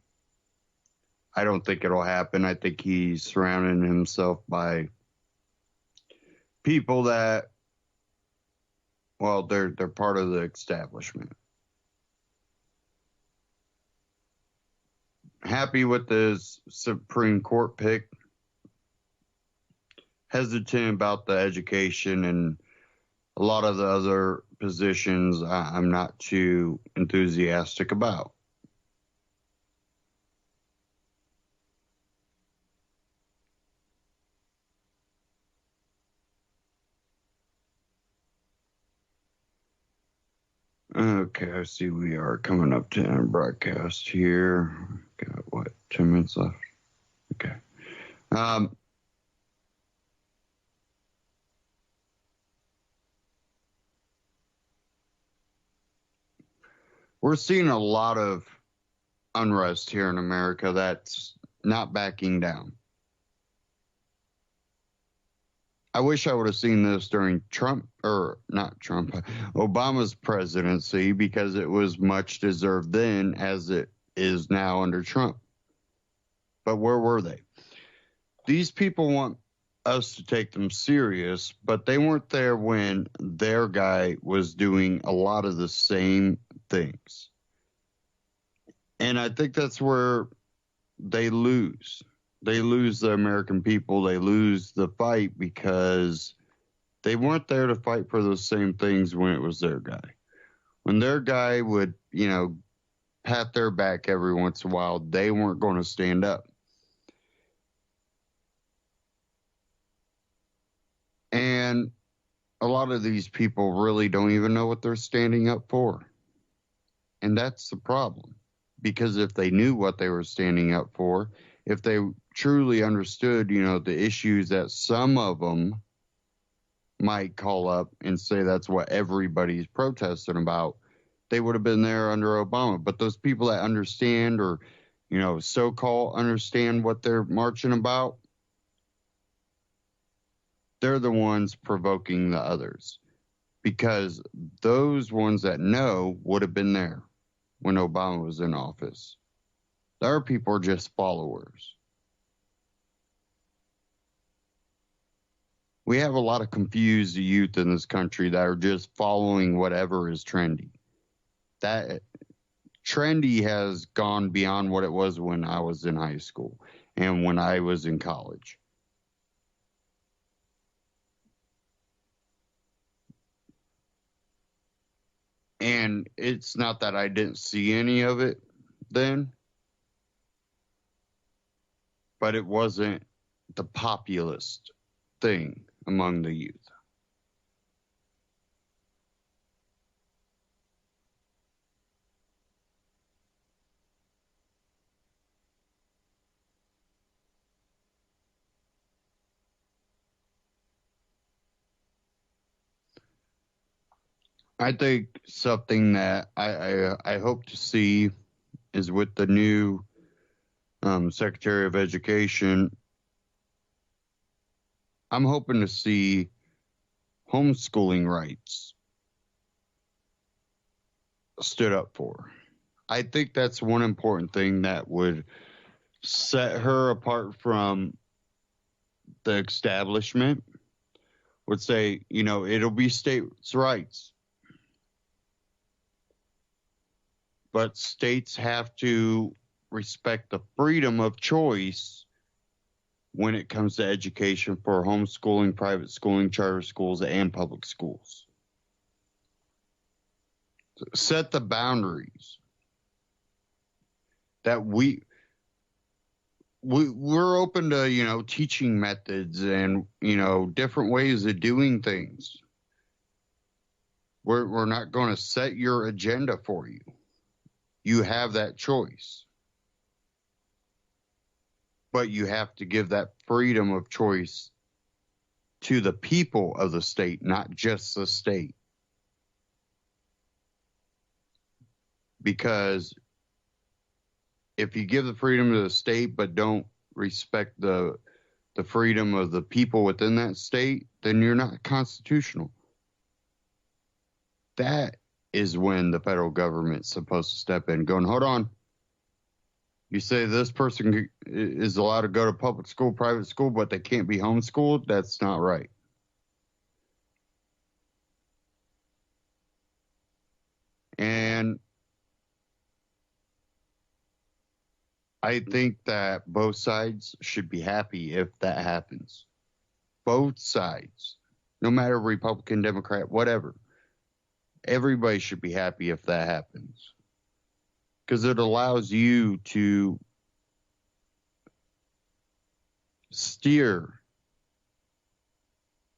Speaker 2: I don't think it'll happen. I think he's surrounding himself by people that, well, they're part of the establishment. Happy with the Supreme Court pick. Hesitant about the education and a lot of the other positions I'm not too enthusiastic about. Okay, I see we are coming up to end broadcast here. Got, what, 10 minutes left? Okay. We're seeing a lot of unrest here in America that's not backing down. I wish I would have seen this during Obama's presidency, because it was much deserved then as it is now under Trump. But where were they? These people want us to take them serious, but they weren't there when their guy was doing a lot of the same things. And I think that's where they lose. They lose the American people. They lose the fight because they weren't there to fight for those same things when it was their guy. When their guy would, pat their back every once in a while, they weren't going to stand up. And a lot of these people really don't even know what they're standing up for. And that's the problem. Because if they knew what they were standing up for, if they truly understood, the issues that some of them might call up and say that's what everybody's protesting about, they would have been there under Obama. But those people that understand, or, so-called understand what they're marching about, they're the ones provoking the others. Because those ones that know would have been there when Obama was in office. The other people are just followers. We have a lot of confused youth in this country that are just following whatever is trendy. That trendy has gone beyond what it was when I was in high school and when I was in college. And it's not that I didn't see any of it then, but it wasn't the populist thing among the youth. I think something that I hope to see is with the new Secretary of Education. I'm hoping to see homeschooling rights stood up for. I think that's one important thing that would set her apart from the establishment. Would say, it'll be states' rights. But states have to respect the freedom of choice when it comes to education for homeschooling, private schooling, charter schools, and public schools. Set the boundaries that we're open to, teaching methods and, different ways of doing things. We're not going to set your agenda for you. You have that choice. But you have to give that freedom of choice to the people of the state, not just the state. Because if you give the freedom to the state but don't respect the freedom of the people within that state, then you're not constitutional. That is when the federal government's supposed to step in, going, hold on. You say this person is allowed to go to public school, private school, but they can't be homeschooled? That's not right. And I think that both sides should be happy if that happens. Both sides, no matter Republican, Democrat, whatever. Everybody should be happy if that happens. Because it allows you to steer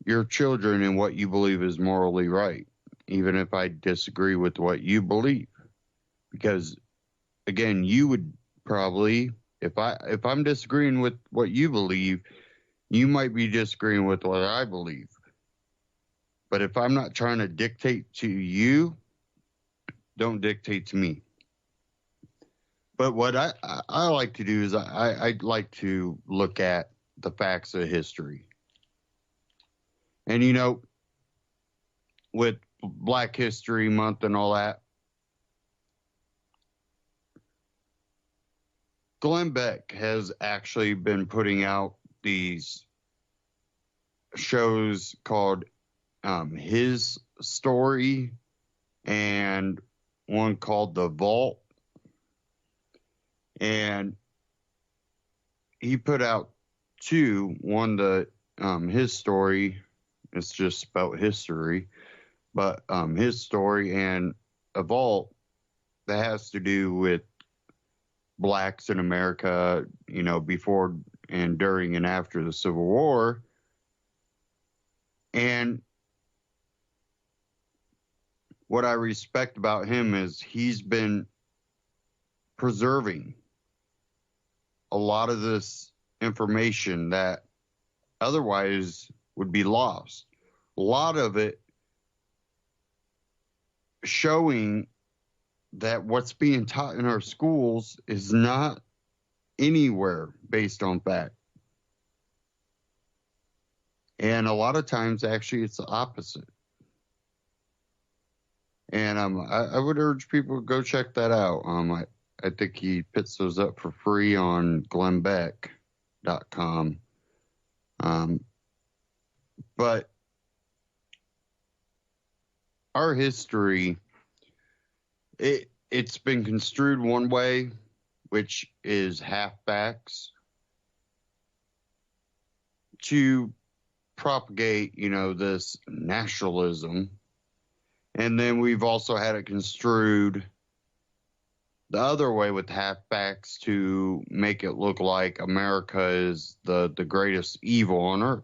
Speaker 2: your children in what you believe is morally right. even if I disagree with what you believe. Because, again, you would probably, if I'm disagreeing with what you believe, you might be disagreeing with what I believe. But if I'm not trying to dictate to you, don't dictate to me. But what I like to do is I like to look at the facts of history. And, you know, with Black History Month and all that, Glenn Beck has actually been putting out these shows called His Story and one called The Vault. And he put out two, one the His Story, it's just spelled history, but His Story, and A Vault that has to do with blacks in America, you know, before and during and after the Civil War. And what I respect about him is he's been preserving a lot of this information that otherwise would be lost. A lot of it showing that what's being taught in our schools is not anywhere based on fact. And a lot of times, actually, it's the opposite. And I would urge people to go check that out. I think he puts those up for free on glennbeck.com. But our history, it's been construed one way, which is halfbacks, to propagate, you know, this nationalism. And then we've also had it construed the other way with halfbacks to make it look like America is the greatest evil on earth.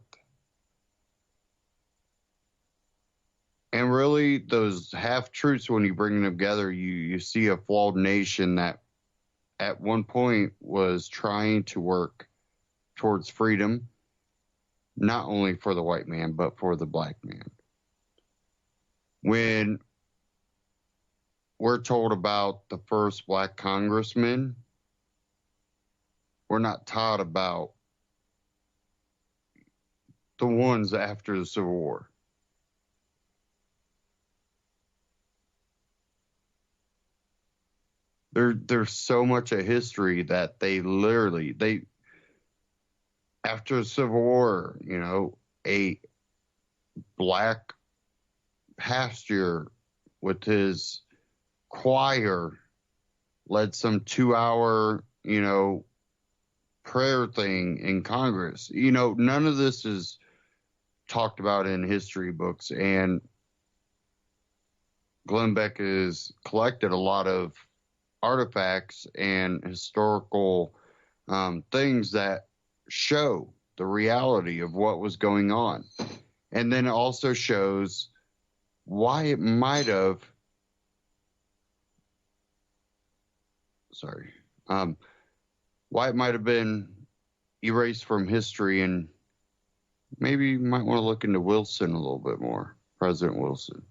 Speaker 2: And really, those half-truths, when you bring them together, you see a flawed nation that at one point was trying to work towards freedom, not only for the white man, but for the black man. When we're told about the first black congressman, we're not taught about the ones after the Civil War. There's so much of history that they after the Civil War, you know, a black pastor with his choir led some 2-hour, you know, prayer thing in Congress. You know, none of this is talked about in history books, and Glenn Beck has collected a lot of artifacts and historical things that show the reality of what was going on. And then it also shows why it might have, why it might have been erased from history. And maybe you might want to look into Wilson a little bit more, President Wilson.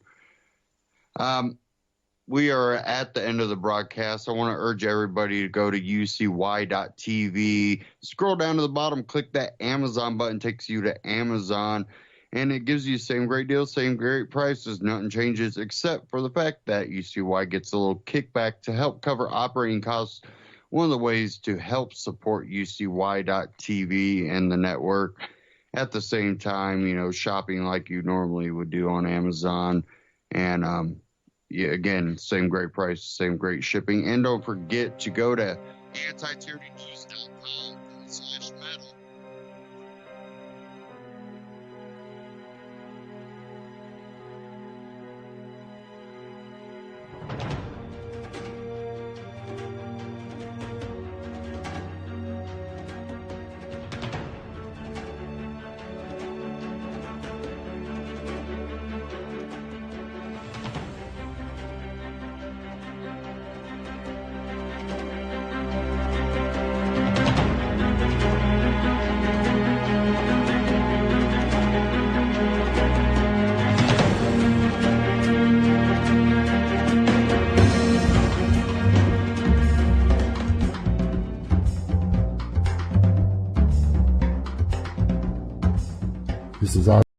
Speaker 2: We are at the end of the broadcast. I want to urge everybody to go to ucy.tv. Scroll down to the bottom, click that Amazon button, takes you to Amazon, and it gives you the same great deal, same great prices. Nothing changes except for the fact that UCY gets a little kickback to help cover operating costs. One of the ways to help support ucy.tv and the network at the same time, you know, shopping like you normally would do on Amazon. And, yeah, again, same great price, same great shipping. And don't forget to go to antityrannynews.com/metal.
Speaker 17: This is our